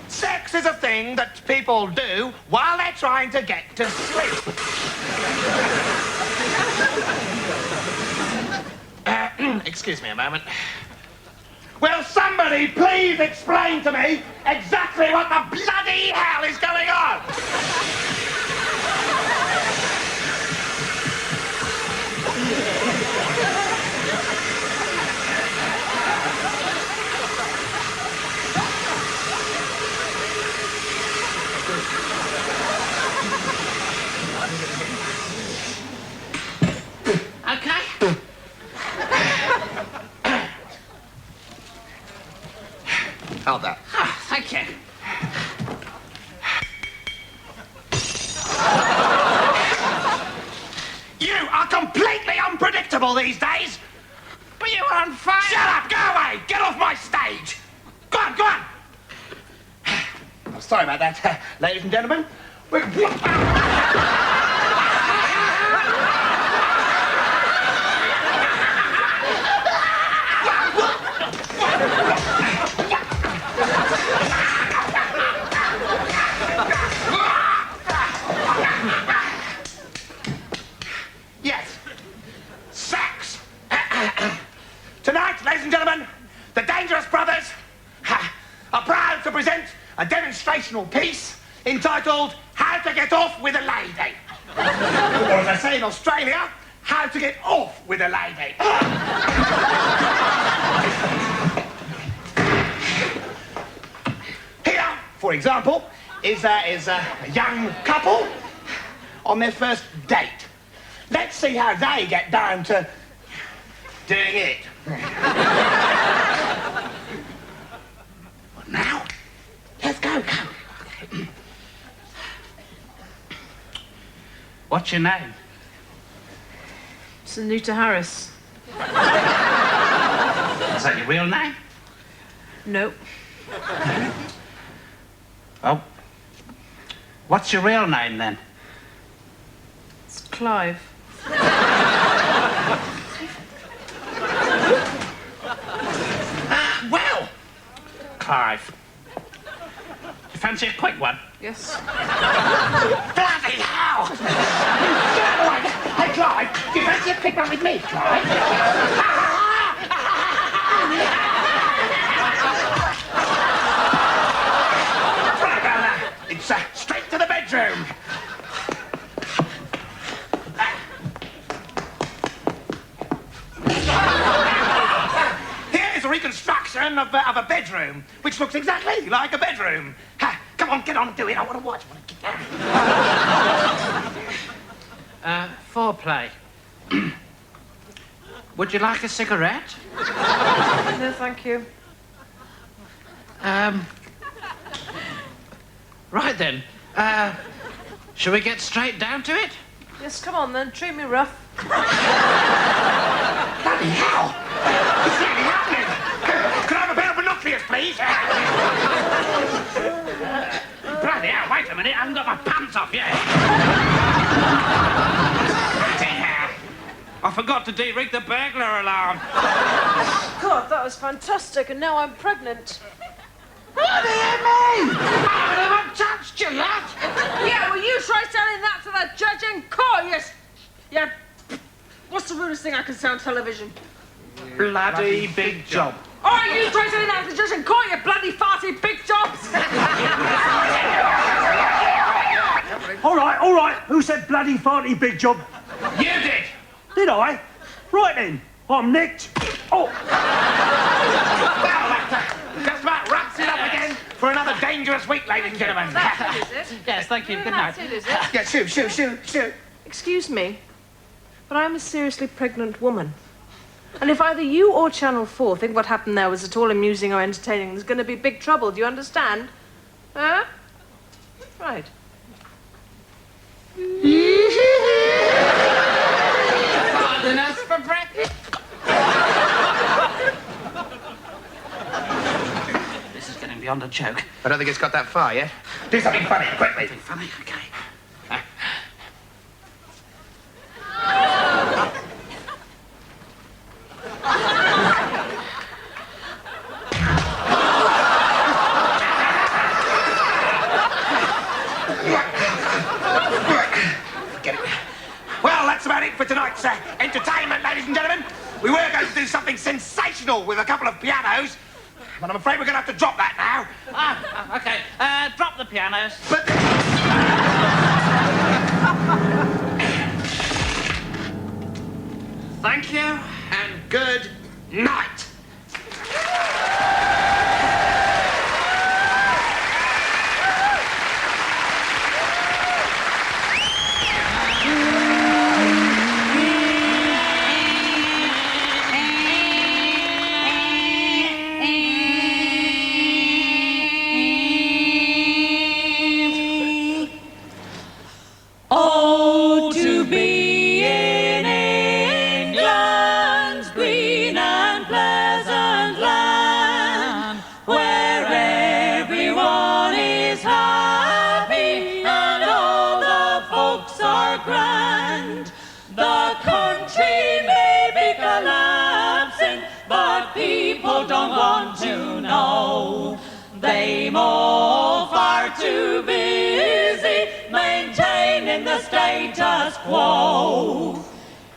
Sex is a thing that people do while they're trying to get to sleep. Excuse me a moment. Will somebody please explain to me exactly what the bloody hell is going on? Okay. Hold that. Oh, thank you. You are completely unpredictable these days. But you were on fire. Shut up! Go away! Get off my stage! Go on, go on! Oh, sorry about that, ladies and gentlemen. Yes. Sex. Tonight, ladies and gentlemen, the Dangerous Brothers are proud to present a demonstrational piece entitled How to Get Off with a Lady. Or as I say in Australia, How to Get Off with a Lady. Here, for example, is a young couple on their first date. Let's see how they get down to doing it. Well, now, let's go. What's your name? It's Anita Harris. Is that your real name? Nope. Oh. What's your real name, then? It's Clive. Well, Clive. You fancy a quick one? Yes. Bloody hell! Hey, Clive, do you fancy a quick one with me, Clive? Right, well, it's straight to the bedroom. Here is a reconstruction of a bedroom, which looks exactly like a bedroom. Come on, get on, do it. I want to watch. I want to get down. Foreplay. Would you like a cigarette? No, thank you. Right then. Shall we get straight down to it? Yes, come on then. Treat me rough. Bloody hell! It's really happening! Can I have a pair of binoculars, please? Bloody hell, wait a minute, I haven't got my pants off yet. I forgot to de-rig the burglar alarm. God, that was fantastic, and now I'm pregnant. What do you mean? I haven't touched you yet. Yeah, well, you try telling that to the judge in court, yes. Yeah. What's the rudest thing I can say on television? Bloody big job. All right, you try telling that to the judge in court, you bloody farty big jobs. All right. Who said bloody farty big job? You did. Did I? Right then. I'm nicked. Oh. Well, that just about wraps it up again for another dangerous week, ladies and gentlemen. That's it, is it? Yes, thank you. Good night. That's it, is it? Yeah, shoot. Excuse me, but I'm a seriously pregnant woman. And if either you or Channel 4 think what happened there was at all amusing or entertaining, there's going to be big trouble. Do you understand? Huh? Right. Pardon us for breakfast. This is getting beyond a joke. I don't think it's got that far yet. Do something funny, quickly. Something funny? Okay. Well, that's about it for tonight's entertainment, ladies and gentlemen. We were going to do something sensational with a couple of pianos, but I'm afraid we're going to have to drop that now. Okay. Drop the pianos. But... Thank you, and good night. Oh, to be in England's green and pleasant land, where everyone is happy and all the folks are grand. The country may be collapsing, but people don't want to know. They're all far too busy maintaining the status quo.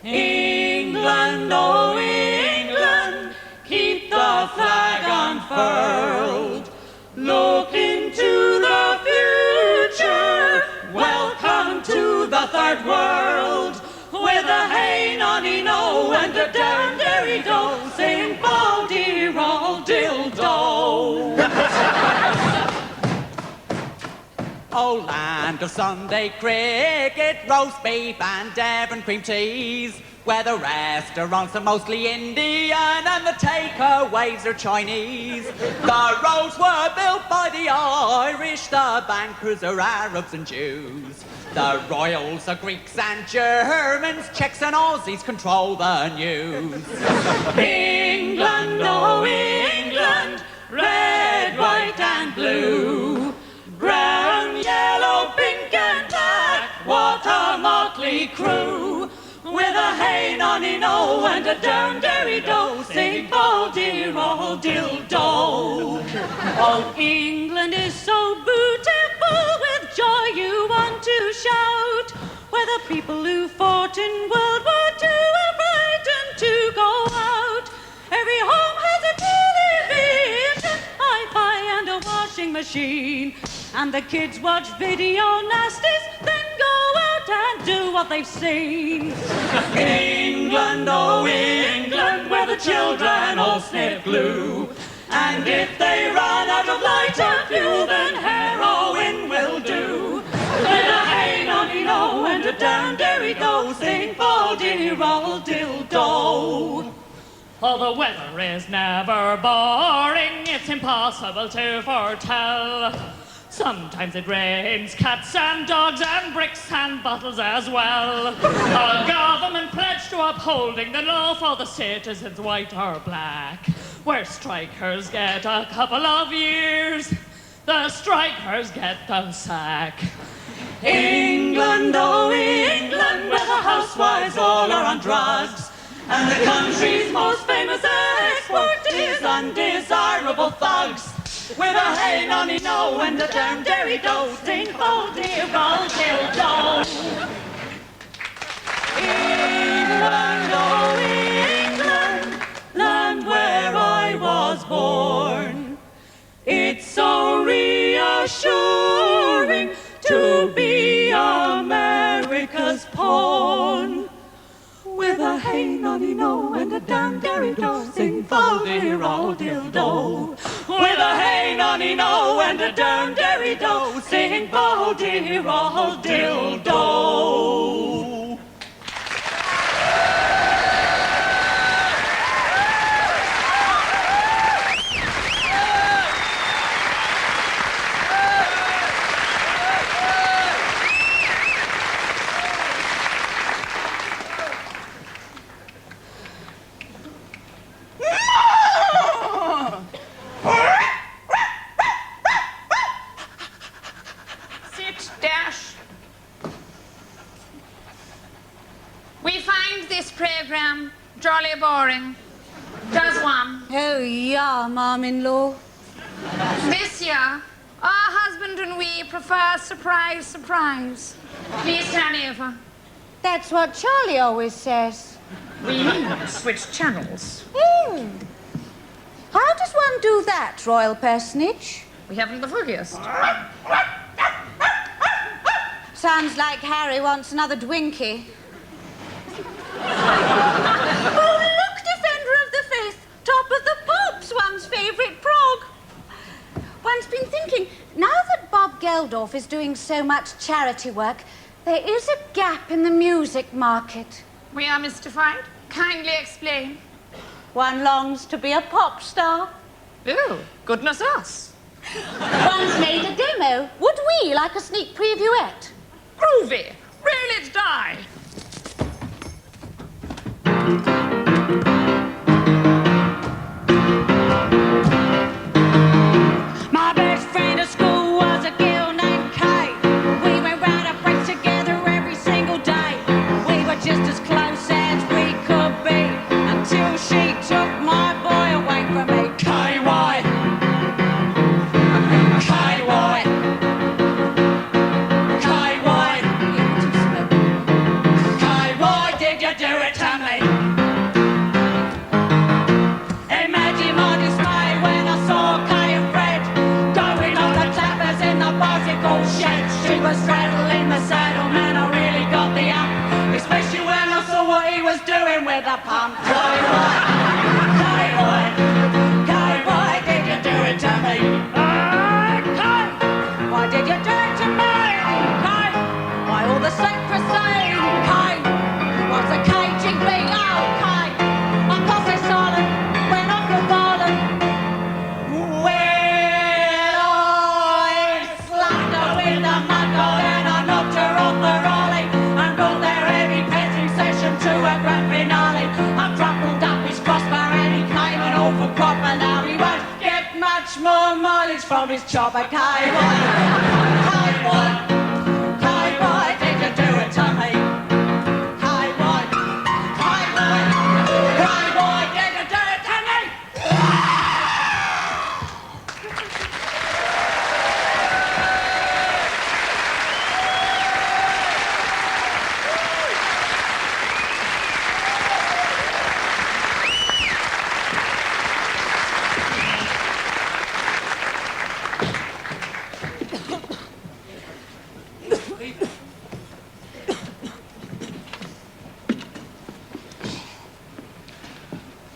England, oh England, keep the flag unfurled. Look into the future, welcome to the third world. With a hey nonny no and a down derry do, sing baldy-roll dildo. Oh, land of Sunday cricket, roast beef and Devon cream cheese, where the restaurants are mostly Indian and the takeaways are Chinese. The roads were built by the Irish, the bankers are Arabs and Jews. The royals are Greeks and Germans, Czechs and Aussies control the news. England, oh England, red, white and blue, brown, yellow, pink and black, what a motley crew. With a hey nonny no and a down derry do, sing baldy-roll dildo. Oh, England is so beautiful, with joy you want to shout, where the people who fought in World War II are frightened to go out. Every home has a television, hi-fi and a washing machine, and the kids watch video nasties, then go out and do what they've seen. England, oh England, where the children all sniff glue, and if they run out of lighter fuel, then heroin will do. With a hey nonny no and a down derry do, sing baldy-roll dildo. Oh, the weather is never boring, it's impossible to foretell. Sometimes it rains cats and dogs and bricks and bottles as well. A government pledged to upholding the law for the citizens, white or black. Where strikers get a couple of years, the strikers get the sack. England, oh England, where the housewives all are on drugs, and the country's most famous export is undesirable thugs. With a hey nonny no and a down derry do, sing baldy-roll dildo. England, oh England, land where I was born, it's so reassuring to be America's pawn. With a hey nonny no and a dum derry do, sing bo-dear-oh-dill-do. With a hey nonny no and a dum derry do, sing bo-dear-oh-dill-do. Sit, Dash. We find this program jolly boring. Does one? Oh, yeah, Mom-in-law. This year, our husband and we prefer surprise, surprise. Please turn over. That's what Charlie always says. We switch channels. How does one do that, royal personage? We haven't the foggiest. Sounds like Harry wants another Dwinkie. Oh, look, Defender of the Faith, top of the pops, one's favourite prog. One's been thinking, now that Bob Geldof is doing so much charity work, there is a gap in the music market. We are mystified. Kindly explain. One longs to be a pop star. Oh, goodness us. One's made a demo. Would we like a sneak previewette? Groovy. Really, let's die. My best friend at school was a girl named Kate. We went round a break together every single day. We were just as close as we could be until she took my boy away from me. K-Y. K-Y. K-Y. K-Y, did you do it to me? Imagine my dismay when I saw Kay and Fred going on the tappers in the bicycle shed. She was straddling the saddle, man, I really got the ump. Especially when I saw what he was doing with the pump. K-Y, K-Y, K-Y, did you do it to me? Kay, why did you do it to me? Kay, why all the secrets saying? Kay, what's a caging beat? Oh, Kay, my posse silent, went off your violent. Well, I slapped her with the mud guard and I knocked her off the Raleigh and brought their heavy petting session to a grand finale. I crumpled up his crossbar and he came an awful cropper. Now he won't get much more mileage from his chopper. K-Boy, K-Boy, K-Boy, did you do it to me? K-Boy, K-Boy, K-Boy, did you do it to me?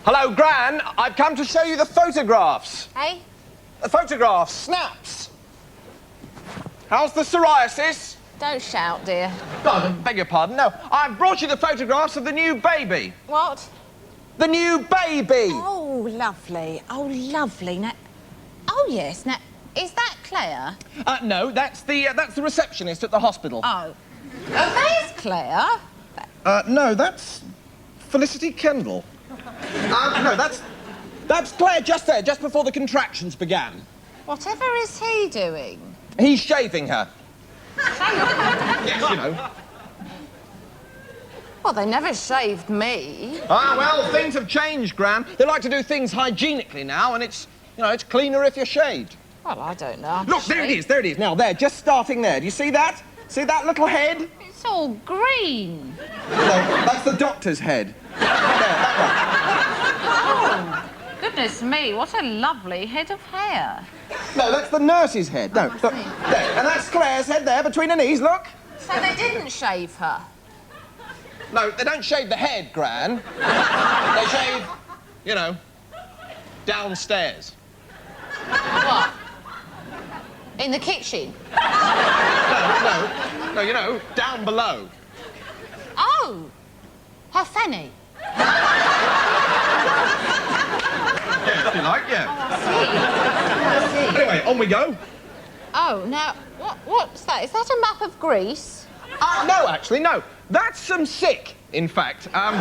Hello, Gran. I've come to show you the photographs. Hey? The photographs, snaps. How's the psoriasis? Don't shout, dear. Oh, beg your pardon. No, I've brought you the photographs of the new baby. What? The new baby. Oh, lovely. Oh, lovely. Now, oh, yes. Now, is that Claire? No, that's the receptionist at the hospital. Oh. There's Claire. No, that's Felicity Kendall. No, that's Claire just there, just before the contractions began. Whatever is he doing? He's shaving her. Yes, you know. Well, they never shaved me. Well, things have changed, Gran. They like to do things hygienically now, and it's cleaner if you're shaved. Well, I don't know. Look, there it is. Now, there, just starting there. Do you see that? See that little head? It's all green. No, that's the doctor's head. There, that Oh, goodness me, what a lovely head of hair. one. No, that's the nurse's head. No, look, there. And that's Claire's head there, between her knees, look. So they didn't shave her? No, they don't shave the head, Gran. They shave, you know, downstairs. What? In the kitchen? No, you know, down below. Oh, her fanny. Yeah, if you like, yeah. Oh, I see. Anyway, on we go. Oh, now, what's that? Is that a map of Greece? No, actually, no. That's some sick, in fact. One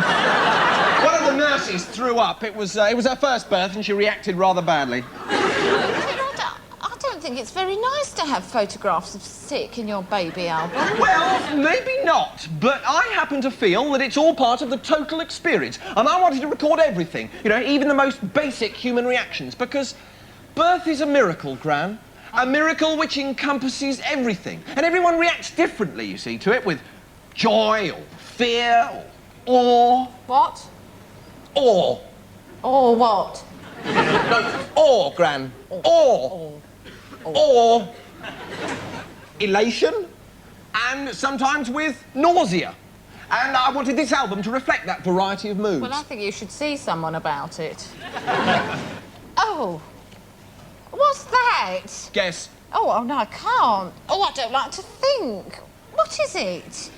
of the nurses threw up. It was her first birth and she reacted rather badly. I don't think it's very nice to have photographs of sick in your baby album. Well, maybe not, but I happen to feel that it's all part of the total experience, and I wanted to record everything, you know, even the most basic human reactions, because birth is a miracle, Gran. A miracle which encompasses everything, and everyone reacts differently, you see, to it, with joy, or fear, or awe. What? Awe. Or what? No, awe, Gran. Awe. Or elation, and sometimes with nausea. And I wanted this album to reflect that variety of moods. Well, I think you should see someone about it. Oh. What's that? Guess. Oh, no, I can't. Oh, I don't like to think. What is it?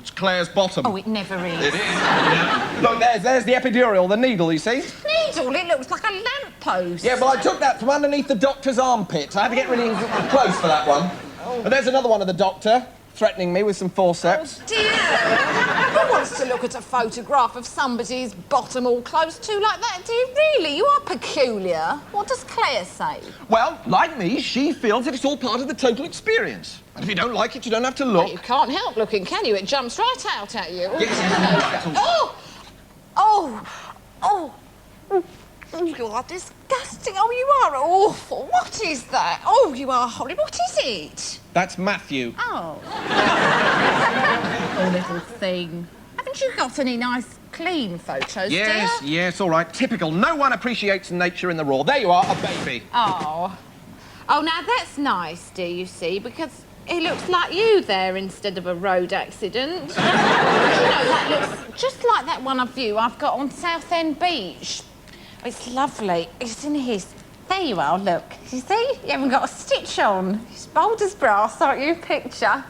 It's Claire's bottom. Oh, it never is. It is. Yeah. Look, there's the epidural, the needle, you see? Needle? It looks like a lamppost. Yeah, well, I took that from underneath the doctor's armpit. I had to get really close for that one. Oh. And there's another one of the doctor, threatening me with some forceps. Oh, dear. Who wants to look at a photograph of somebody's bottom all close to like that? Do you really? You are peculiar. What does Claire say? Well, like me, she feels that it's all part of the total experience. And if you don't like it, you don't have to look. Well, you can't help looking, can you? It jumps right out at you. Yes, Oh! Oh! Oh! Oh, you are disgusting. Oh, you are awful. What is that? Oh, you are horrible. What is it? That's Matthew. Oh. Oh, little thing. Haven't you got any nice, clean photos, Yes, dear? yes, all right. Typical. No one appreciates nature in the raw. There you are, a baby. Oh. Oh, now that's nice, dear, you see, because it looks like you there instead of a road accident. You know, that looks just like that one of you I've got on Southend Beach. It's lovely. It's in his... There you are, look. You see? You haven't got a stitch on. It's bold as brass, aren't you? Picture.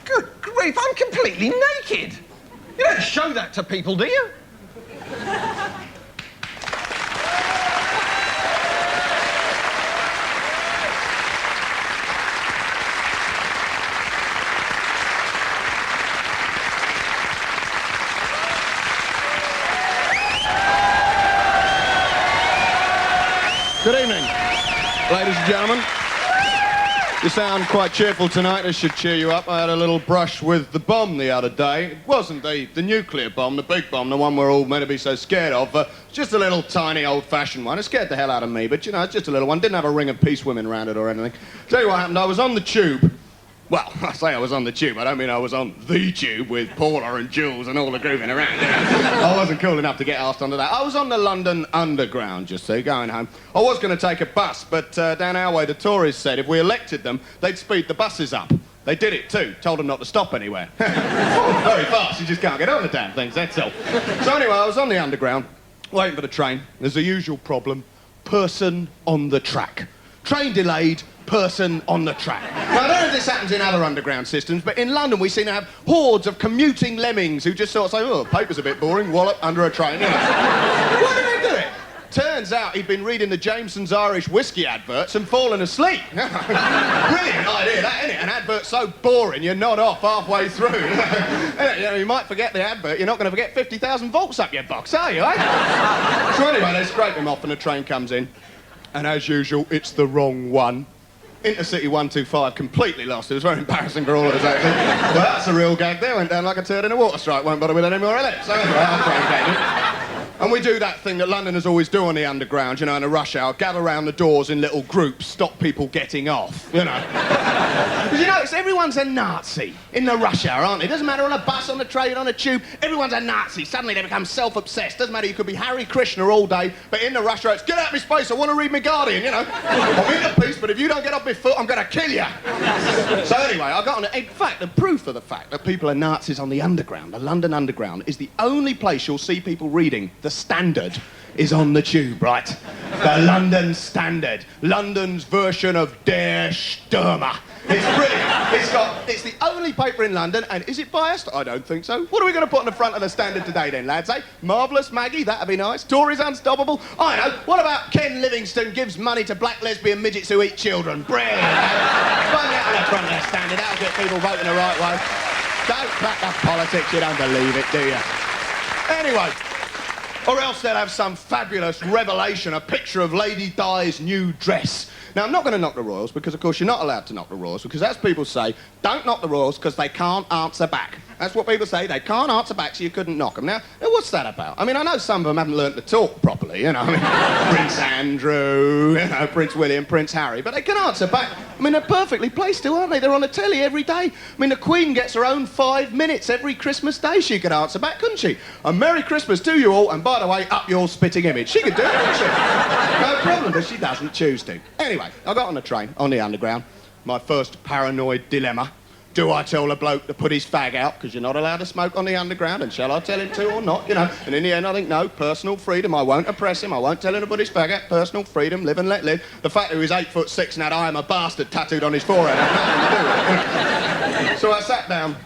Good grief, I'm completely naked. You don't show that to people, do you? Good evening, ladies and gentlemen. You sound quite cheerful tonight. This should cheer you up. I had a little brush with the bomb the other day. It wasn't the nuclear bomb, the big bomb, the one we're all meant to be so scared of. Just a little tiny old-fashioned one. It scared the hell out of me, but, you know, it's just a little one. Didn't have a ring of peace women around it or anything. Tell you what happened. I was on the tube. Well, I say I was on the tube. I don't mean I was on the tube with Paula and Jules and all the grooving around. You know? I wasn't cool enough to get asked onto that. I was on the London Underground, you see, going home. I was going to take a bus, but down our way, the Tories said if we elected them, they'd speed the buses up. They did it too. Told them not to stop anywhere. Very fast. You just can't get on the damn things, that's all. So anyway, I was on the Underground, waiting for the train. There's the usual problem. Person on the track. Train delayed. Person on the track. Now, I don't know if this happens in other underground systems, but in London we seem to have hordes of commuting lemmings who just sort of say, oh, paper's a bit boring, wallop under a train. You know. Why do they do it? Turns out he'd been reading the Jameson's Irish whiskey adverts and fallen asleep. Brilliant idea, that, isn't it? An advert so boring you nod off halfway through. You know, you might forget the advert, you're not going to forget 50,000 volts up your box, are you, eh? So anyway, they scrape him off and the train comes in. And as usual, it's the wrong one. Intercity 125, completely lost. It was very embarrassing for all of us, actually. Well, that's a real gag there. Went down like a turd in a water strike. Won't bother with any more of it. So anyway, And we do that thing that Londoners always do on the Underground, you know, in a rush hour, gather around the doors in little groups, stop people getting off, you know. Because you notice everyone's a Nazi in the rush hour, aren't they? It doesn't matter on a bus, on a train, on a tube, everyone's a Nazi. Suddenly they become self-obsessed. Doesn't matter, you could be Harry Krishna all day, but in the rush hour it's, get out of my space, I want to read my Guardian, you know. I'm into peace, but if you don't get off my foot, I'm going to kill you. So anyway, I got on it. In fact, the proof of the fact that people are Nazis on the Underground, the London Underground, is the only place you'll see people reading The Standard is on the tube, right? The London Standard. London's version of Der Stürmer. It's brilliant. It's the only paper in London, and is it biased? I don't think so. What are we going to put on the front of the Standard today then, lads, eh? Marvellous Maggie, that'd be nice. Tories unstoppable. I know. What about Ken Livingstone gives money to black lesbian midgets who eat children? Brilliant. Bung that on the front of the Standard. That'll get people voting the right way. Don't back up politics, you don't believe it, do you? Anyway, or else they'll have some fabulous revelation, a picture of Lady Di's new dress. Now, I'm not going to knock the royals, because, of course, you're not allowed to knock the royals, because as people say, don't knock the royals because they can't answer back. That's what people say. They can't answer back, so you couldn't knock them. Now, what's that about? I mean, I know some of them haven't learnt to talk properly, you know. I mean, Prince Andrew, you know, Prince William, Prince Harry, but they can answer back. I mean, they're perfectly placed to, aren't they? They're on the telly every day. I mean, the Queen gets her own 5 minutes every Christmas day. She could answer back, couldn't she? A Merry Christmas to you all, and by the way, up your spitting image. She could do it, couldn't she? No problem, but she doesn't choose to. Anyway, I got on the train, on the Underground. My first paranoid dilemma. Do I tell the bloke to put his fag out, because you're not allowed to smoke on the Underground, and shall I tell him to or not, you know? And in the end, I think, no, personal freedom. I won't oppress him. I won't tell him to put his fag out. Personal freedom, live and let live. The fact that he was 8'6" and had I am a bastard tattooed on his forehead had nothing to do with it. So I sat down,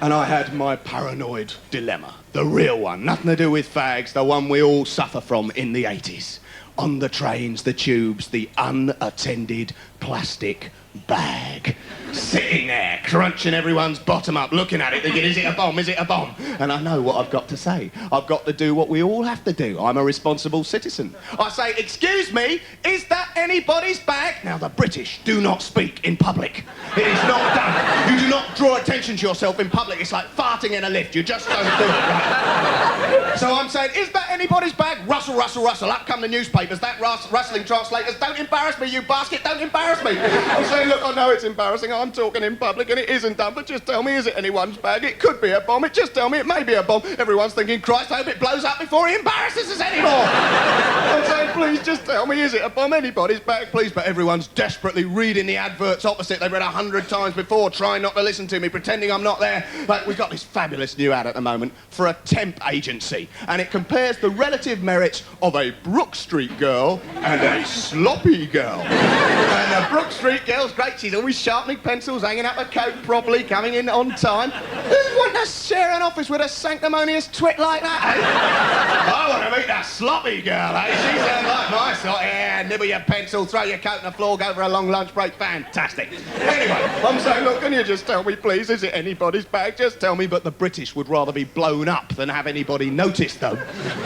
and I had my paranoid dilemma. The real one. Nothing to do with fags, the one we all suffer from in the 80s. On the trains, the tubes, the unattended plastic bag. Sitting there, crunching everyone's bottom up, looking at it, thinking, is it a bomb, is it a bomb? And I know what I've got to say. I've got to do what we all have to do. I'm a responsible citizen. I say, excuse me, is that anybody's bag? Now, the British do not speak in public. It is not done. You do not draw attention to yourself in public. It's like farting in a lift. You just don't do it, right? So I'm saying, is that anybody's bag? Rustle, rustle, rustle. Up come the newspapers. That rustling translators. Don't embarrass me, you basket. Don't embarrass me. I'm saying, look, I know it's embarrassing. I'm talking in public and it isn't done, but just tell me, is it anyone's bag? It could be a bomb. Just tell me it may be a bomb. Everyone's thinking, Christ, I hope it blows up before he embarrasses us anymore. I'm saying, please, just tell me, is it a bomb? Anybody's bag, please. But everyone's desperately reading the adverts opposite. They've read 100 times before, trying not to listen to me, pretending I'm not there. Like, we've got this fabulous new ad at the moment for a temp agency, and it compares the relative merits of a Brook Street girl and a sloppy girl. And the Brook Street girl's great. She's always sharpening pencils, hanging up her coat properly, coming in on time. Who'd want to share an office with a sanctimonious twit like that, eh? I want to meet that sloppy girl, eh? She's like my sort. Yeah, nibble your pencil, throw your coat on the floor, go for a long lunch break. Fantastic. Anyway, I'm saying, look, can you just tell me, please, is it anybody's bag? Just tell me, but the British would rather be blown up than have anybody notice them.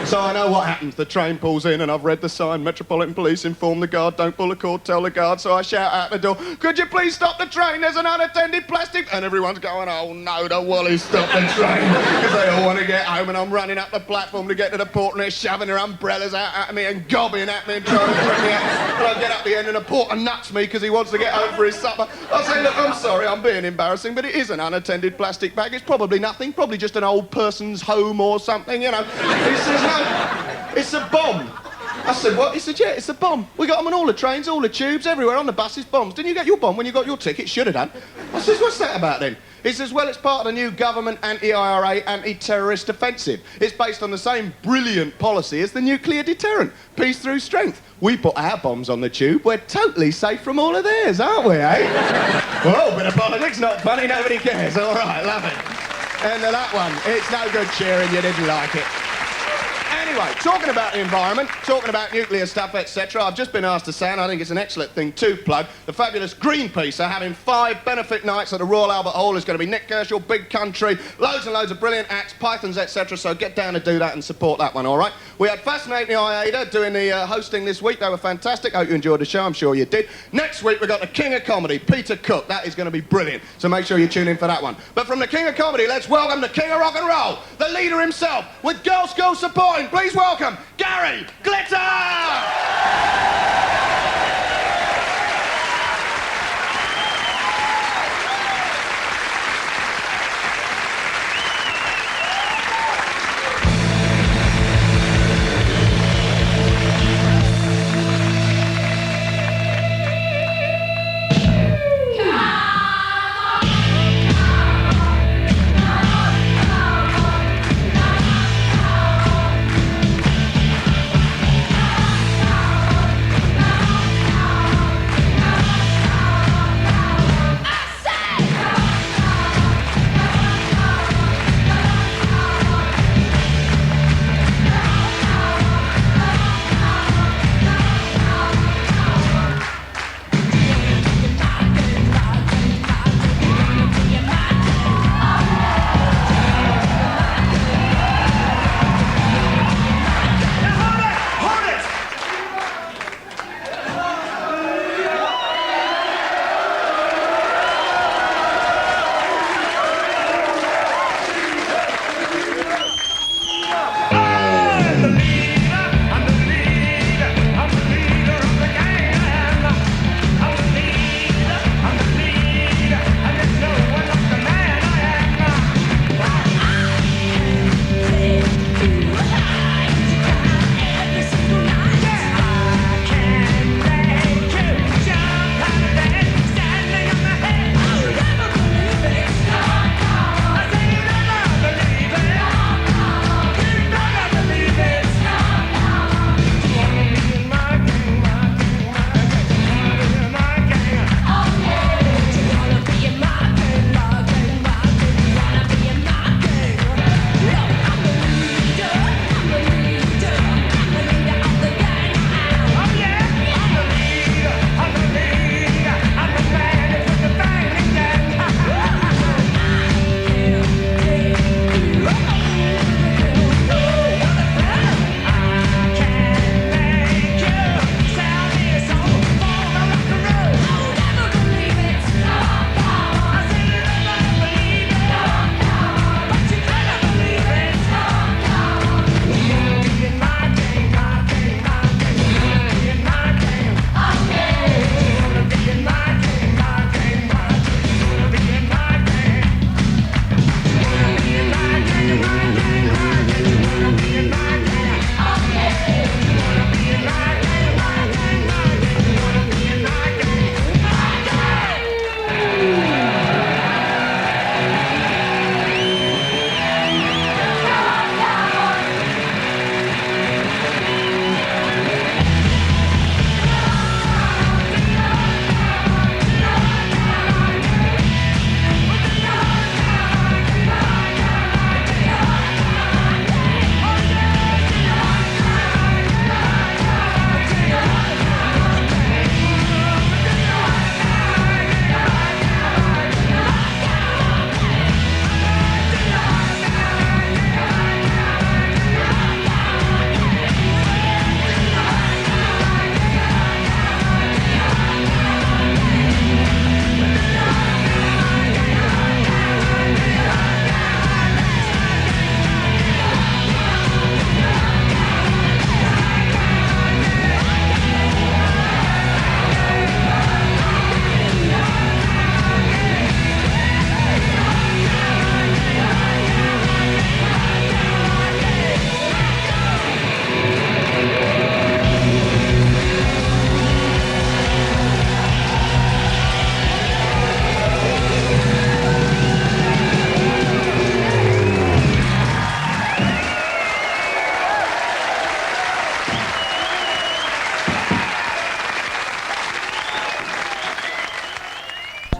So I know what happens. The train pulls in and I've read the sign, Metropolitan Police inform the guard, don't pull the cord, tell the guard. So I shout out the door, could you please stop the train? There's an unattended plastic. And everyone's going, oh no, the Woolies stop the train. Because they all want to get home, and I'm running up the platform to get to the port, and they're shoving their umbrellas out at me and gobbing at me and trying to bring me out. And I get up the end and the porter nuts me because he wants to get home for his supper. I say, look, I'm sorry, I'm being embarrassing, but it is an unattended plastic bag. It's probably nothing, probably just an old person's home or something, you know. He says, no, it's a bomb. I said, what? He said, yeah, it's a bomb. We got them on all the trains, all the tubes, everywhere, on the buses, bombs. Didn't you get your bomb when you got your ticket? Should have done. I says, what's that about then? He says, well, it's part of the new government anti-IRA, anti-terrorist offensive. It's based on the same brilliant policy as the nuclear deterrent. Peace through strength. We put our bombs on the tube. We're totally safe from all of theirs, aren't we, eh? Well, bit of politics, not funny, nobody cares. All right, love it. End of that one. It's no good cheering, you didn't like it. Anyway, talking about the environment, talking about nuclear stuff, etc., I've just been asked to say, and I think it's an excellent thing to plug, the fabulous Greenpeace are having 5 benefit nights at the Royal Albert Hall. There's going to be Nick Kershaw, Big Country, loads and loads of brilliant acts, pythons, etc., so get down and do that and support that one, all right? We had Fascinating Aïda doing the hosting this week. They were fantastic. Hope you enjoyed the show. I'm sure you did. Next week, we've got the King of Comedy, Peter Cook. That is going to be brilliant, so make sure you tune in for that one. But from the King of Comedy, let's welcome the King of Rock and Roll, the leader himself, with girls supporting. please welcome Gary Glitter!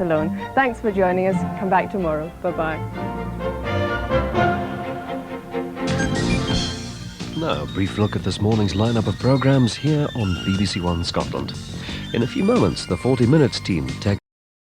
Alone. Thanks for joining us. Come back tomorrow. Bye-bye. Now, a brief look at this morning's lineup of programmes here on BBC One Scotland. In a few moments, the 40 Minutes team take